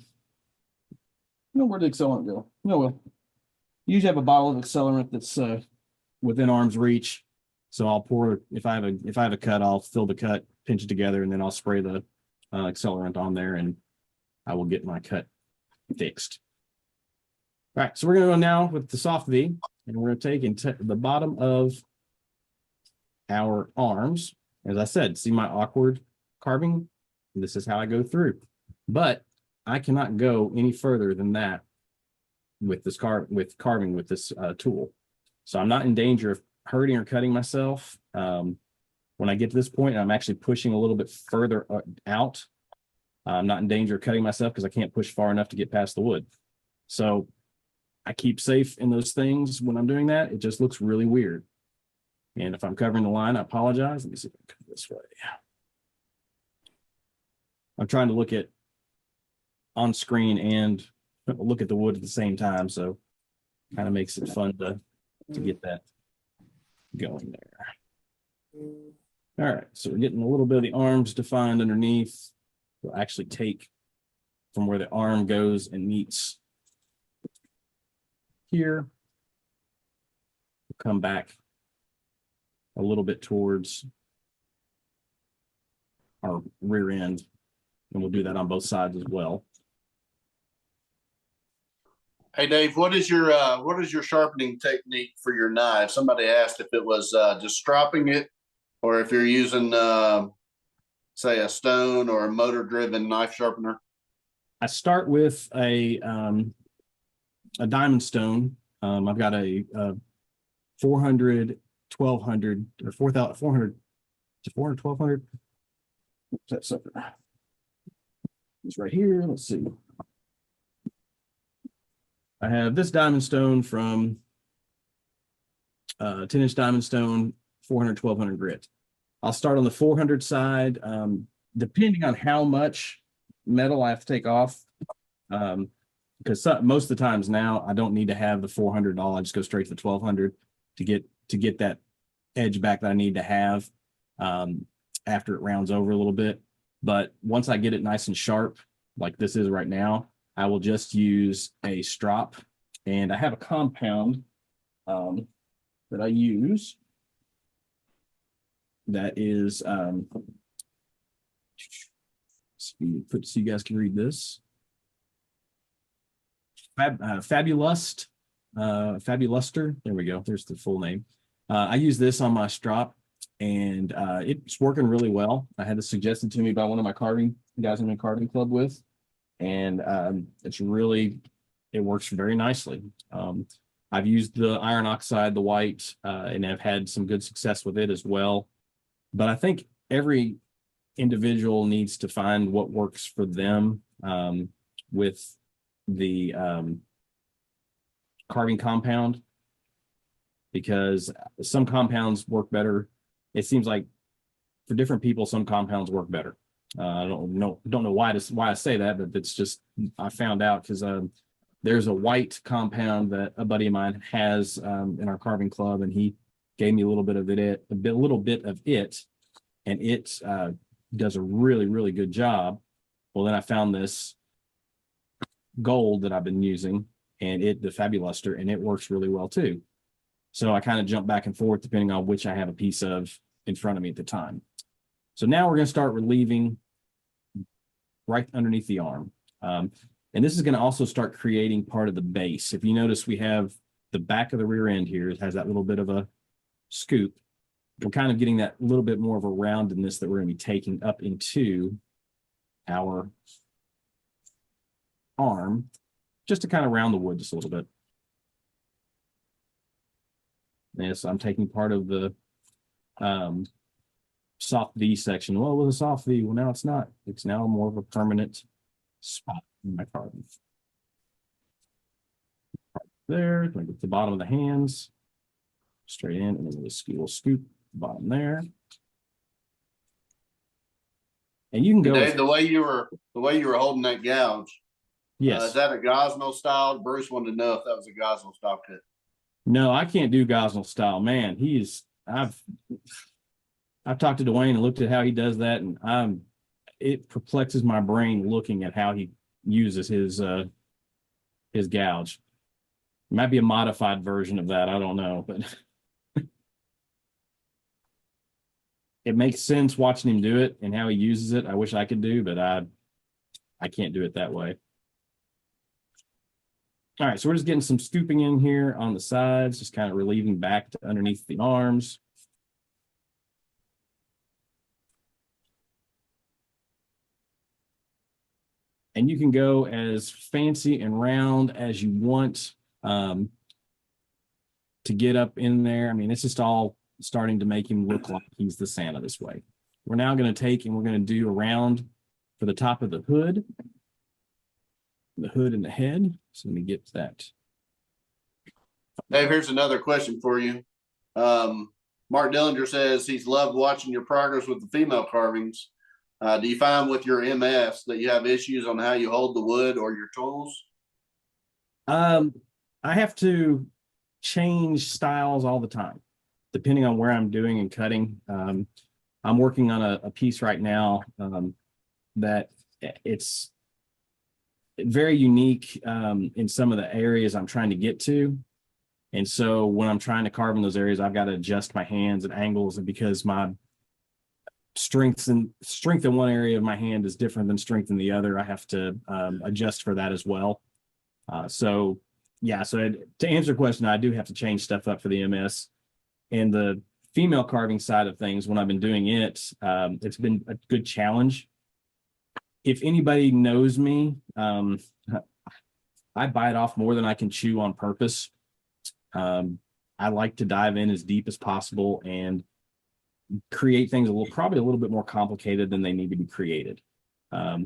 did accelerant go? No, well, usually have a bottle of accelerant that's within arm's reach. So I'll pour, if I have a cut, I'll fill the cut, pinch it together, and then I'll spray the accelerant on there, and I will get my cut fixed. All right, so we're going to go now with the soft V, and we're going to take the bottom of our arms. As I said, see my awkward carving? This is how I go through. But I cannot go any further than that with this carving with this tool. So I'm not in danger of hurting or cutting myself. When I get to this point, I'm actually pushing a little bit further out. I'm not in danger of cutting myself because I can't push far enough to get past the wood. So I keep safe in those things when I'm doing that. It just looks really weird. And if I'm covering the line, I apologize. Let me see if I can come this way. I'm trying to look at on screen and look at the wood at the same time. So kind of makes it fun to get that going there. All right, so we're getting a little bit of the arms defined underneath. We'll actually take from where the arm goes and meets here. We'll come back a little bit towards our rear end, and we'll do that on both sides as well. Hey, Dave, what is your sharpening technique for your knife? Somebody asked if it was just stropping it, or if you're using, say, a stone or a motor-driven knife sharpener. I start with a diamond stone. I've got a 400, 1200, or 4,000, 400 to 400, 1200. What's that sucker? It's right here. Let's see. I have this diamond stone from 10-inch diamond stone, 400, 1200 grit. I'll start on the 400 side, depending on how much metal I have to take off. Because most of the times now I don't need to have the 400 all. I just go straight to the 1200 to get that edge back that I need to have after it rounds over a little bit. But once I get it nice and sharp, like this is right now, I will just use a strop, and I have a compound that I use that is so you guys can read this. Fabuluster. There we go. There's the full name. I use this on my strop, and it's working really well. I had this suggested to me by one of my carving guys I'm in carving club with, and it works very nicely. I've used the iron oxide, the white, and I've had some good success with it as well. But I think every individual needs to find what works for them with the carving compound, because some compounds work better. It seems like for different people, some compounds work better. I don't know why I say that, but it's just I found out because there's a white compound that a buddy of mine has in our carving club, and he gave me a little bit of it, and it does a really, really good job. Well, then I found this gold that I've been using, and the Fabuluster, and it works really well too. So I kind of jump back and forth depending on which I have a piece of in front of me at the time. So now we're going to start relieving right underneath the arm. And this is going to also start creating part of the base. If you notice, we have the back of the rear end here. It has that little bit of a scoop. We're kind of getting that little bit more of a roundedness that we're going to be taking up into our arm, just to kind of round the wood just a little bit. Yes, I'm taking part of the soft V section. Well, with a soft V, well, now it's not. It's now more of a permanent spot in my carving. There, going to get the bottom of the hands, straight in, and then we'll scoop the bottom there. And you can go. Dave, the way you were holding that gouge. Yes. Is that a Gosnell style? Bruce wanted to know if that was a Gosnell style cut. No, I can't do Gosnell style. Man, I've talked to Dwayne and looked at how he does that, and it perplexes my brain looking at how he uses his gouge. It might be a modified version of that. I don't know, but it makes sense watching him do it and how he uses it. I wish I could do, but I can't do it that way. All right, so we're just getting some scooping in here on the sides, just kind of relieving back to underneath the arms. And you can go as fancy and round as you want to get up in there. I mean, it's just all starting to make him look like he's the Santa this way. We're now going to take and we're going to do a round for the top of the hood and the head. So let me get to that. Dave, here's another question for you. Mark Dillinger says he's loved watching your progress with the female carvings. Do you find with your MS that you have issues on how you hold the wood or your tools? I have to change styles all the time, depending on where I'm doing and cutting. I'm working on a piece right now that it's very unique in some of the areas I'm trying to get to. And so when I'm trying to carve in those areas, I've got to adjust my hands and angles, and because my strength in one area of my hand is different than strength in the other, I have to adjust for that as well. So to answer your question, I do have to change stuff up for the MS. And the female carving side of things, when I've been doing it, it's been a good challenge. If anybody knows me, I bite off more than I can chew on purpose. I like to dive in as deep as possible and create things probably a little bit more complicated than they need to be created. I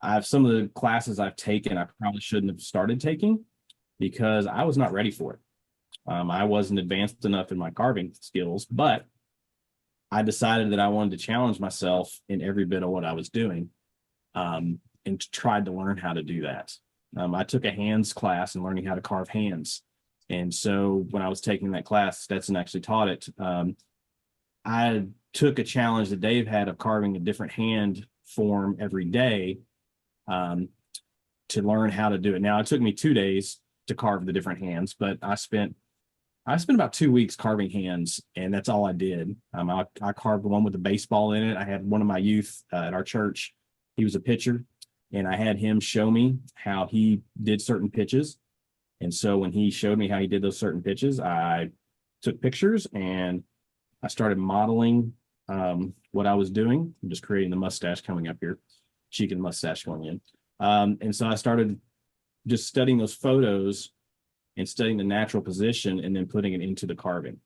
have some of the classes I've taken I probably shouldn't have started taking because I was not ready for it. I wasn't advanced enough in my carving skills, but I decided that I wanted to challenge myself in every bit of what I was doing, and tried to learn how to do that. I took a hands class and learning how to carve hands. And so when I was taking that class, Stetson actually taught it. I took a challenge that Dave had of carving a different hand form every day to learn how to do it. Now, it took me 2 days to carve the different hands, but I spent about 2 weeks carving hands, and that's all I did. I carved one with a baseball in it. I had one of my youth at our church. He was a pitcher, and I had him show me how he did certain pitches. And so when he showed me how he did those certain pitches, I took pictures and I started modeling what I was doing. I'm just creating the mustache coming up here, cheek and mustache going in. And so I started just studying those photos and studying the natural position and then putting it into the carving,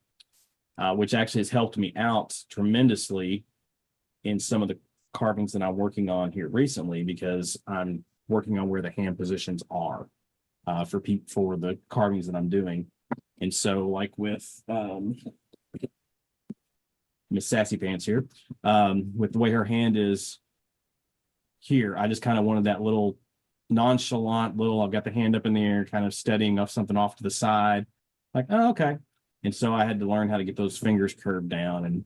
which actually has helped me out tremendously in some of the carvings that I'm working on here recently, because I'm working on where the hand positions are for the carvings that I'm doing. And so like with Miss Sassy Pants here, with the way her hand is here. I just kind of wanted that little nonchalant little, I've got the hand up in the air, kind of steadying off something off to the side. Like, oh, okay. And so I had to learn how to get those fingers curved down. And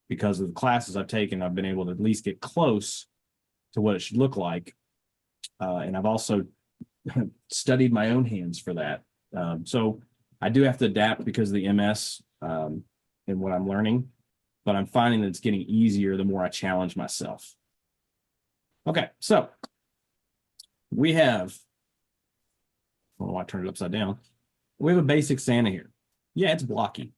because of the classes I've taken, I've been able to at least get close to what it should look like. And I've also studied my own hands for that. So I do have to adapt because of the MS and what I'm learning, but I'm finding that it's getting easier the more I challenge myself. Okay, so we have, I don't know why I turned it upside down. We have a basic Santa here. Yeah, it's blocky.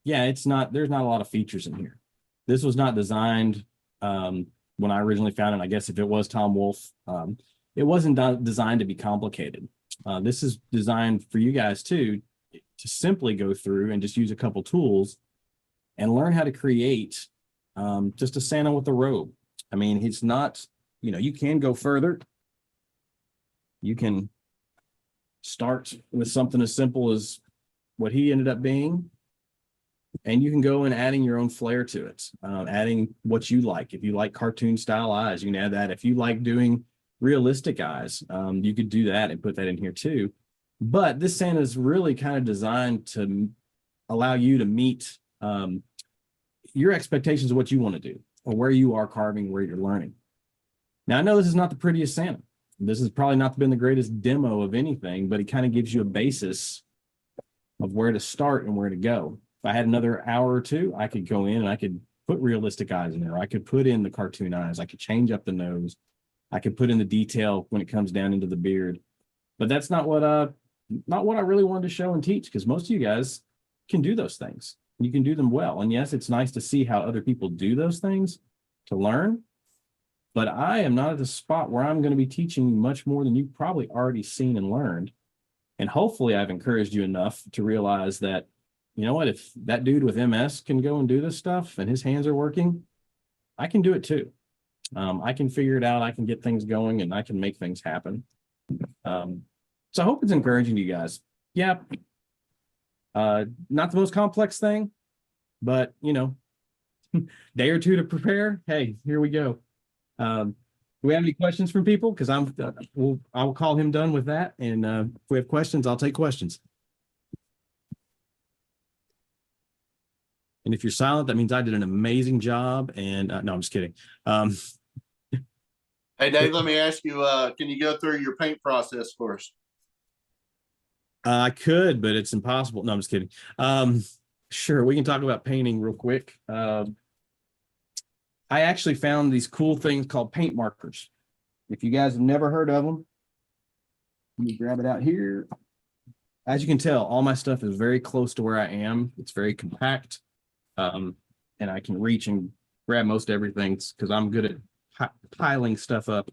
Yeah, it's not, there's not a lot of features in here. This was not designed when I originally found it. I guess if it was Tom Wolfe, it wasn't designed to be complicated. This is designed for you guys too, to simply go through and just use a couple tools and learn how to create just a Santa with a robe. I mean, it's not, you know, you can go further. You can start with something as simple as what he ended up being, and you can go and adding your own flair to it, adding what you like. If you like cartoon style eyes, you can add that. If you like doing realistic eyes, you could do that and put that in here too. But this Santa is really kind of designed to allow you to meet your expectations of what you want to do or where you are carving, where you're learning. Now, I know this is not the prettiest Santa. This has probably not been the greatest demo of anything, but it kind of gives you a basis of where to start and where to go. If I had another hour or two, I could go in and I could put realistic eyes in there. I could put in the cartoon eyes. I could change up the nose. I could put in the detail when it comes down into the beard. But that's not what I really wanted to show and teach, because most of you guys can do those things. You can do them well. And yes, it's nice to see how other people do those things to learn. But I am not at the spot where I'm going to be teaching much more than you've probably already seen and learned. And hopefully I've encouraged you enough to realize that, you know what, if that dude with MS can go and do this stuff and his hands are working, I can do it too. I can figure it out. I can get things going and I can make things happen. So I hope it's encouraging to you guys. Yeah. Not the most complex thing, but you know, day or two to prepare. Hey, here we go. Do we have any questions from people? Because I'll call him done with that. And if we have questions, I'll take questions. And if you're silent, that means I did an amazing job. And no, I'm just kidding. Hey, Dave, let me ask you, can you go through your paint process for us? I could, but it's impossible. No, I'm just kidding. Sure, we can talk about painting real quick. I actually found these cool things called paint markers. If you guys have never heard of them, let me grab it out here. As you can tell, all my stuff is very close to where I am. It's very compact. And I can reach and grab most everything because I'm good at piling stuff up.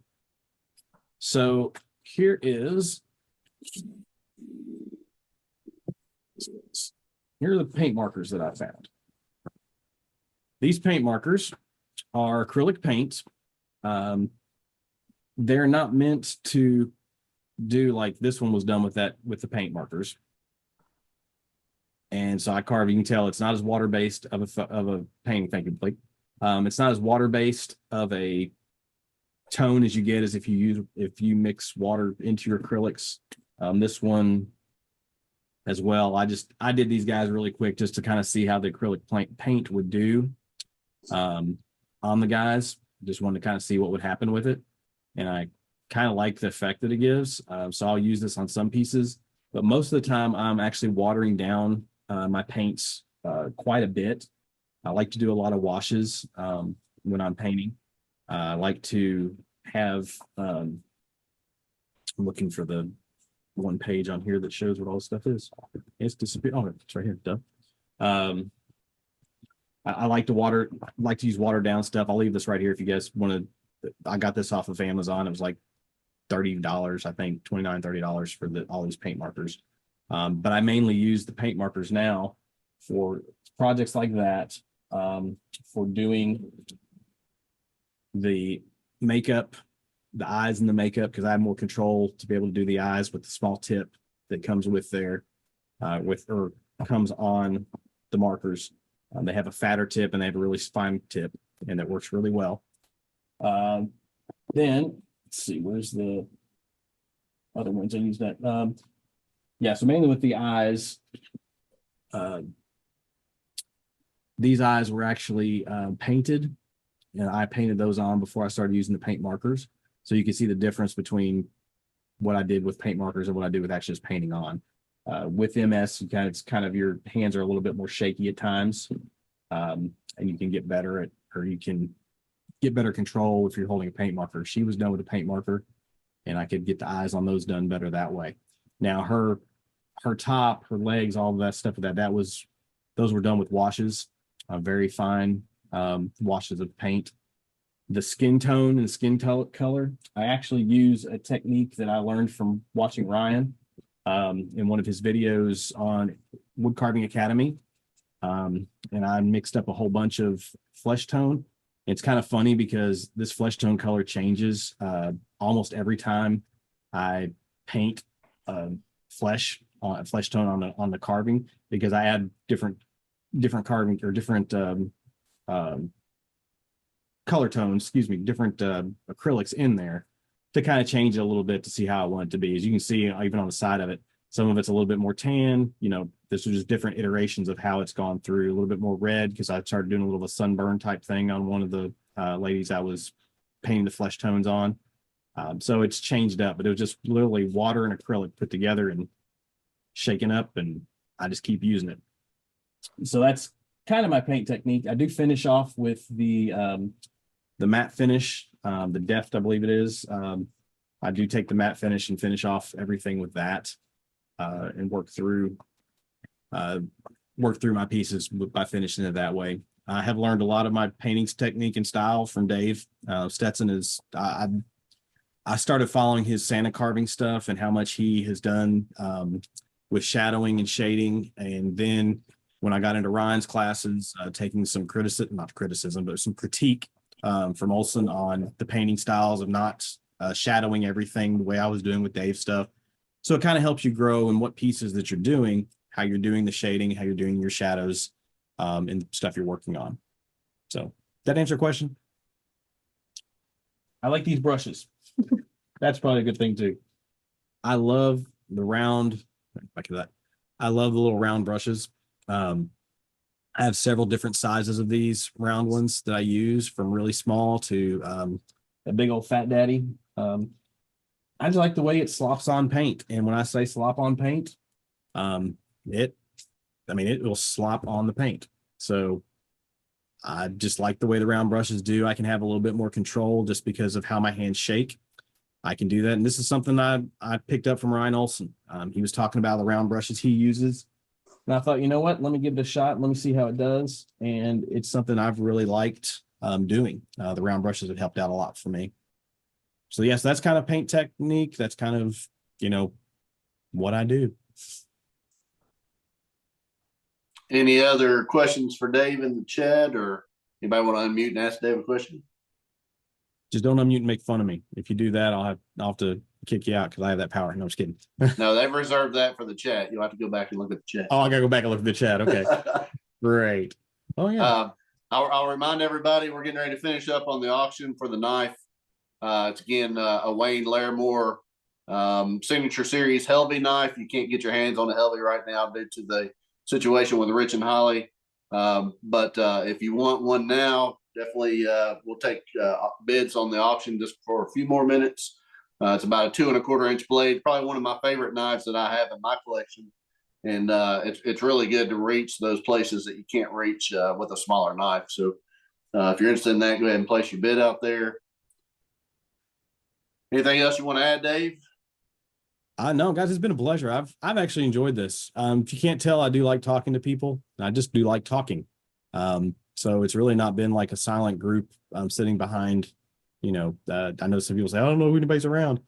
So here are the paint markers that I found. These paint markers are acrylic paints. They're not meant to do like this one was done with the paint markers. And so I carve, you can tell it's not as water-based of a painting. Thank you, Blake. It's not as water-based of a tone as you get as if you mix water into your acrylics. This one as well. I did these guys really quick just to kind of see how the acrylic paint would do on the guys. Just wanted to kind of see what would happen with it. And I kind of like the effect that it gives. So I'll use this on some pieces, but most of the time I'm actually watering down my paints quite a bit. I like to do a lot of washes when I'm painting. I like to have, I'm looking for the one page on here that shows what all this stuff is. It's disappeared. Oh, it's right here. Duh. I like to use watered down stuff. I'll leave this right here if you guys want to. I got this off of Amazon. It was like $30, I think, $29, $30 for all these paint markers. But I mainly use the paint markers now for projects like that, for doing the makeup, the eyes and the makeup, because I have more control to be able to do the eyes with the small tip that comes with their or comes on the markers. They have a fatter tip and they have a really fine tip, and that works really well. Then let's see, where's the other ones I use that? Yeah, so mainly with the eyes. These eyes were actually painted, and I painted those on before I started using the paint markers. So you can see the difference between what I did with paint markers and what I did with actually just painting on. With MS, it's kind of your hands are a little bit more shaky at times, and you can get better at, or you can get better control if you're holding a paint marker. She was done with a paint marker, and I could get the eyes on those done better that way. Now her top, her legs, all of that stuff those were done with washes, very fine washes of paint. The skin tone and the skin color, I actually use a technique that I learned from watching Ryan in one of his videos on Woodcarving Academy. And I mixed up a whole bunch of flesh tone. It's kind of funny because this flesh tone color changes almost every time I paint flesh tone on the carving, because I add different carving or different color tones, different acrylics in there to kind of change it a little bit to see how I want it to be. As you can see, even on the side of it, some of it's a little bit more tan. This was just different iterations of how it's gone through. A little bit more red because I started doing a little of a sunburn type thing on one of the ladies I was painting the flesh tones on. So it's changed up, but it was just literally water and acrylic put together and shaken up, and I just keep using it. So that's kind of my paint technique. I do finish off with the matte finish, the Deft, I believe it is. I do take the matte finish and finish off everything with that, and work through my pieces by finishing it that way. I have learned a lot of my paintings technique and style from Dave. Stetson is, I started following his Santa carving stuff and how much he has done with shadowing and shading. And then when I got into Ryan's classes, taking some not criticism, but some critique from Olson on the painting styles of not shadowing everything the way I was doing with Dave's stuff. So it kind of helps you grow in what pieces that you're doing, how you're doing the shading, how you're doing your shadows, and stuff you're working on. So that answer your question? I like these brushes. That's probably a good thing too. I love the round, back to that. I love the little round brushes. I have several different sizes of these round ones that I use, from really small to a big old fat daddy. I just like the way it slops on paint. And when I say slop on paint, it will slop on the paint. So I just like the way the round brushes do. I can have a little bit more control just because of how my hands shake. I can do that. And this is something I picked up from Ryan Olson. He was talking about the round brushes he uses. And I thought, you know what, let me give it a shot. Let me see how it does. And it's something I've really liked doing. The round brushes have helped out a lot for me. So yes, that's kind of paint technique. That's kind of, what I do. Any other questions for Dave in the chat, or anybody want to unmute and ask Dave a question? Just don't unmute and make fun of me. If you do that, I'll have to kick you out because I have that power. No, I'm just kidding. No, they've reserved that for the chat. You'll have to go back and look at the chat. Oh, I gotta go back and look at the chat. Okay. Great. Oh yeah. I'll remind everybody we're getting ready to finish up on the auction for the knife. It's again a Wayne Larimore signature series Helvey knife. You can't get your hands on a Helvey right now due to the situation with Rich and Holly. But if you want one now, definitely we'll take bids on the auction just for a few more minutes. It's about a 2 1/4 inch blade, probably one of my favorite knives that I have in my collection. And it's really good to reach those places that you can't reach with a smaller knife. So if you're interested in that, go ahead and place your bid out there. Anything else you want to add, Dave? No, guys, it's been a pleasure. I've actually enjoyed this. If you can't tell, I do like talking to people. I just do like talking. So it's really not been like a silent group sitting behind, I know some people say, I don't know who anybody's around.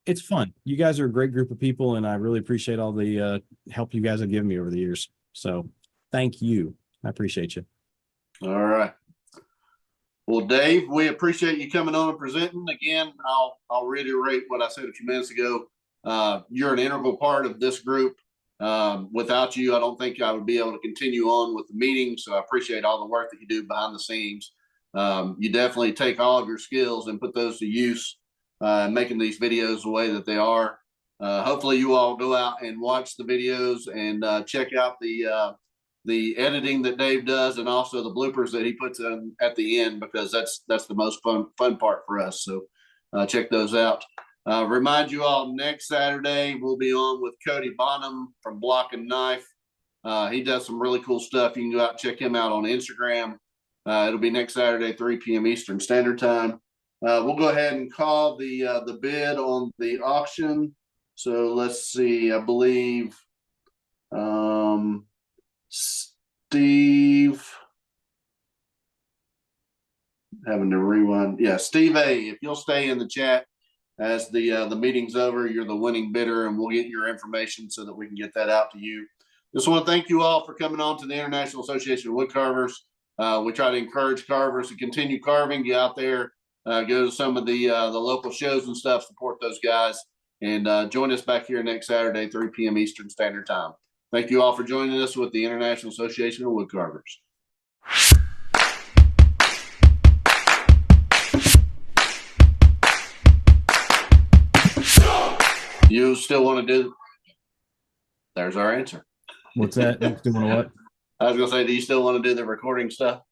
It's fun. You guys are a great group of people, and I really appreciate all the help you guys have given me over the years. So thank you. I appreciate you. All right. Well, Dave, we appreciate you coming on and presenting. Again, I'll reiterate what I said a few minutes ago. You're an integral part of this group. Without you, I don't think I would be able to continue on with the meeting. So I appreciate all the work that you do behind the scenes. you definitely take all of your skills and put those to use, making these videos the way that they are. Hopefully you all go out and watch the videos and check out the editing that Dave does, and also the bloopers that he puts in at the end, because that's the most fun part for us. So check those out. Remind you all, next Saturday we'll be on with Cody Bonham from Block and Knife. He does some really cool stuff. You can go out and check him out on Instagram. It'll be next Saturday, 3 p.m. Eastern Standard Time. We'll go ahead and call the bid on the auction. So let's see, I believe Steve, having to rewind. Yeah, Steve A, if you'll stay in the chat as the meeting's over, you're the winning bidder, and we'll get your information so that we can get that out to you. Just want to thank you all for coming on to the International Association of Woodcarvers. We try to encourage carvers to continue carving, get out there, go to some of the local shows and stuff, support those guys, and join us back here next Saturday, 3 p.m. Eastern Standard Time. Thank you all for joining us with the International Association of Woodcarvers. You still want to do? There's our answer. What's that? You still want to what? I was gonna say, do you still want to do the recording stuff?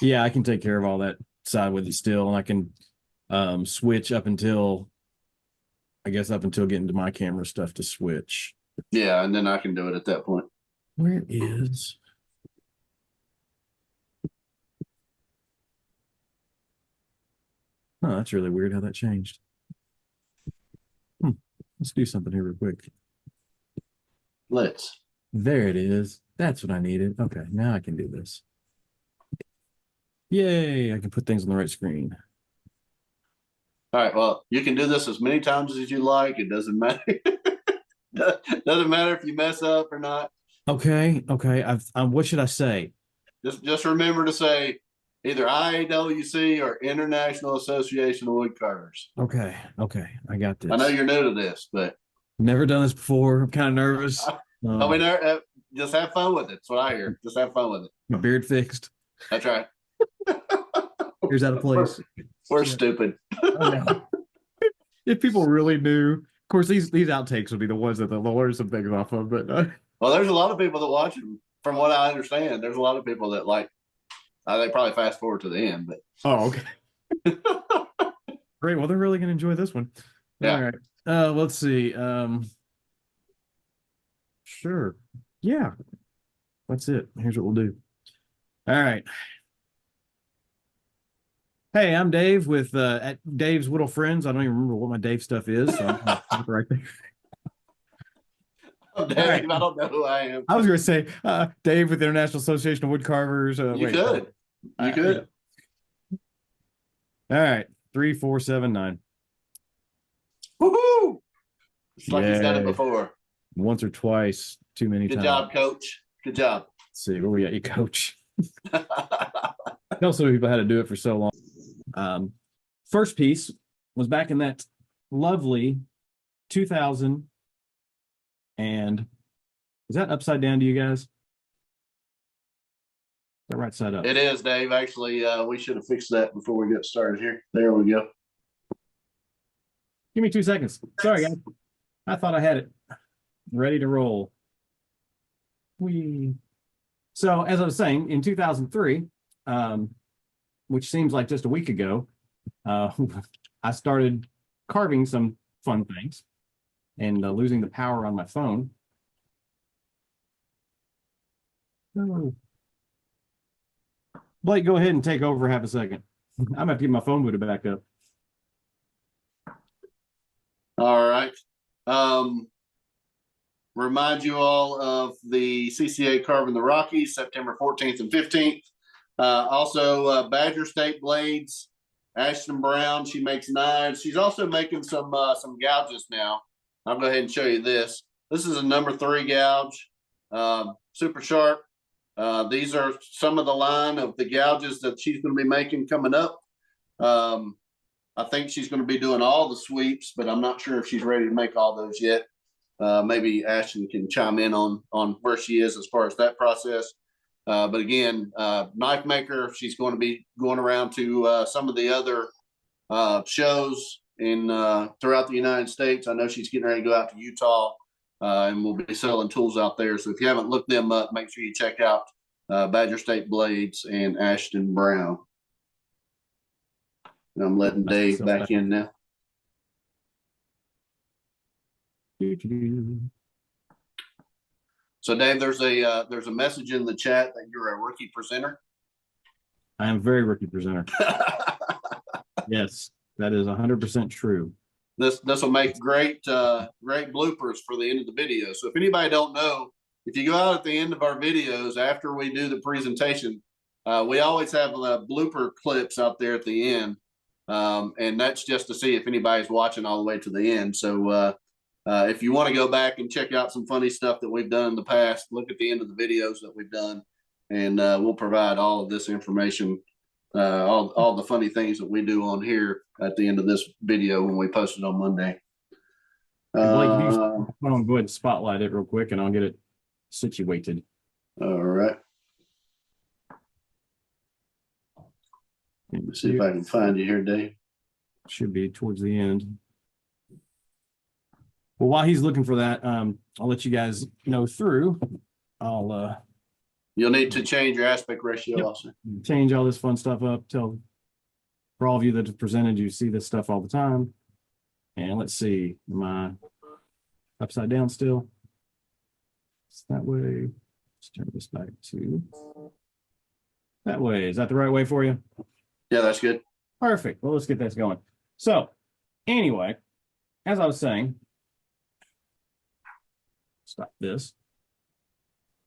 Yeah, I can take care of all that side with it still, and I can switch up until getting to my camera stuff to switch. Yeah, and then I can do it at that point. Where is? Oh, that's really weird how that changed. Let's do something here real quick. Let's. There it is. That's what I needed. Okay, now I can do this. Yay, I can put things on the right screen. All right, well, you can do this as many times as you like. It doesn't matter. Doesn't matter if you mess up or not. Okay. What should I say? Just remember to say either IAWC or International Association of Woodcarvers. Okay, I got this. I know you're new to this, but never done this before. I'm kind of nervous. I mean, just have fun with it. That's what I hear. Just have fun with it. My beard fixed. That's right. Here's out of place. We're stupid. Oh, no. If people really knew, of course, these outtakes would be the ones that they'll learn some things off of. But well, there's a lot of people that watch them. From what I understand, there's a lot of people that like. They probably fast forward to the end, but okay. Great. Well, they're really going to enjoy this one. Yeah. All right. Let's see. Sure. Yeah. That's it. Here's what we'll do. All right. Hey, I'm Dave with at Dave's Whittle Friends. I don't even remember what my Dave stuff is. So I'm right there. Oh, Dave, right. I don't know who I am. I was going to say Dave with the International Association of Woodcarvers. You could. You could. All right. 3479. Woohoo! It's like he's done it before. Once or twice, too many times. Good job, Coach. Good job. Let's see, where we at, you Coach? Tell some people how to do it for so long. First piece was back in that lovely 2000. And is that upside down to you guys? The right side up. It is, Dave. Actually, we should have fixed that before we get started here. There we go. Give me 2 seconds. Sorry, guys. I thought I had it ready to roll. So, as I was saying, in 2003, which seems like just a week ago, I started carving some fun things and losing the power on my phone. Oh. Blake, go ahead and take over for half a second. I'm going to get my phone booted back up. All right. Remind you all of the CCA Carving the Rockies, September 14th and 15th. Also, Badger State Blades, Ashton Brown, she makes knives. She's also making some gouges now. I'll go ahead and show you this. This is a number 3 gouge, super sharp. These are some of the line of the gouges that she's going to be making coming up. I think she's going to be doing all the sweeps, but I'm not sure if she's ready to make all those yet. Maybe Ashton can chime in on where she is as far as that process. But again, knife maker, she's going to be going around to some of the other shows in throughout the United States. I know she's getting ready to go out to Utah, and we'll be selling tools out there. So if you haven't looked them up, make sure you check out Badger State Blades and Ashton Brown. And I'm letting Dave back in now. So Dave, there's a message in the chat that you're a rookie presenter. I am a very rookie presenter. Yes, that is 100% true. This will make great bloopers for the end of the video. So if anybody don't know, if you go out at the end of our videos after we do the presentation, we always have blooper clips out there at the end, and that's just to see if anybody's watching all the way to the end. So if you want to go back and check out some funny stuff that we've done in the past, look at the end of the videos that we've done, and we'll provide all of this information, all the funny things that we do on here at the end of this video when we post it on Monday. Blake, I'm going to go ahead and spotlight it real quick, and I'll get it situated. All right. Let me see if I can find you here, Dave. Should be towards the end. Well, while he's looking for that, I'll let you guys know through. You'll need to change your aspect ratio Yep. also. Change all this fun stuff up. For all of you that have presented, you see this stuff all the time. And let's see, am I upside down still? It's that way. Let's turn this back to that way. Is that the right way for you? Yeah, that's good. Perfect. Well, let's get this going. So anyway, as I was saying, stop this.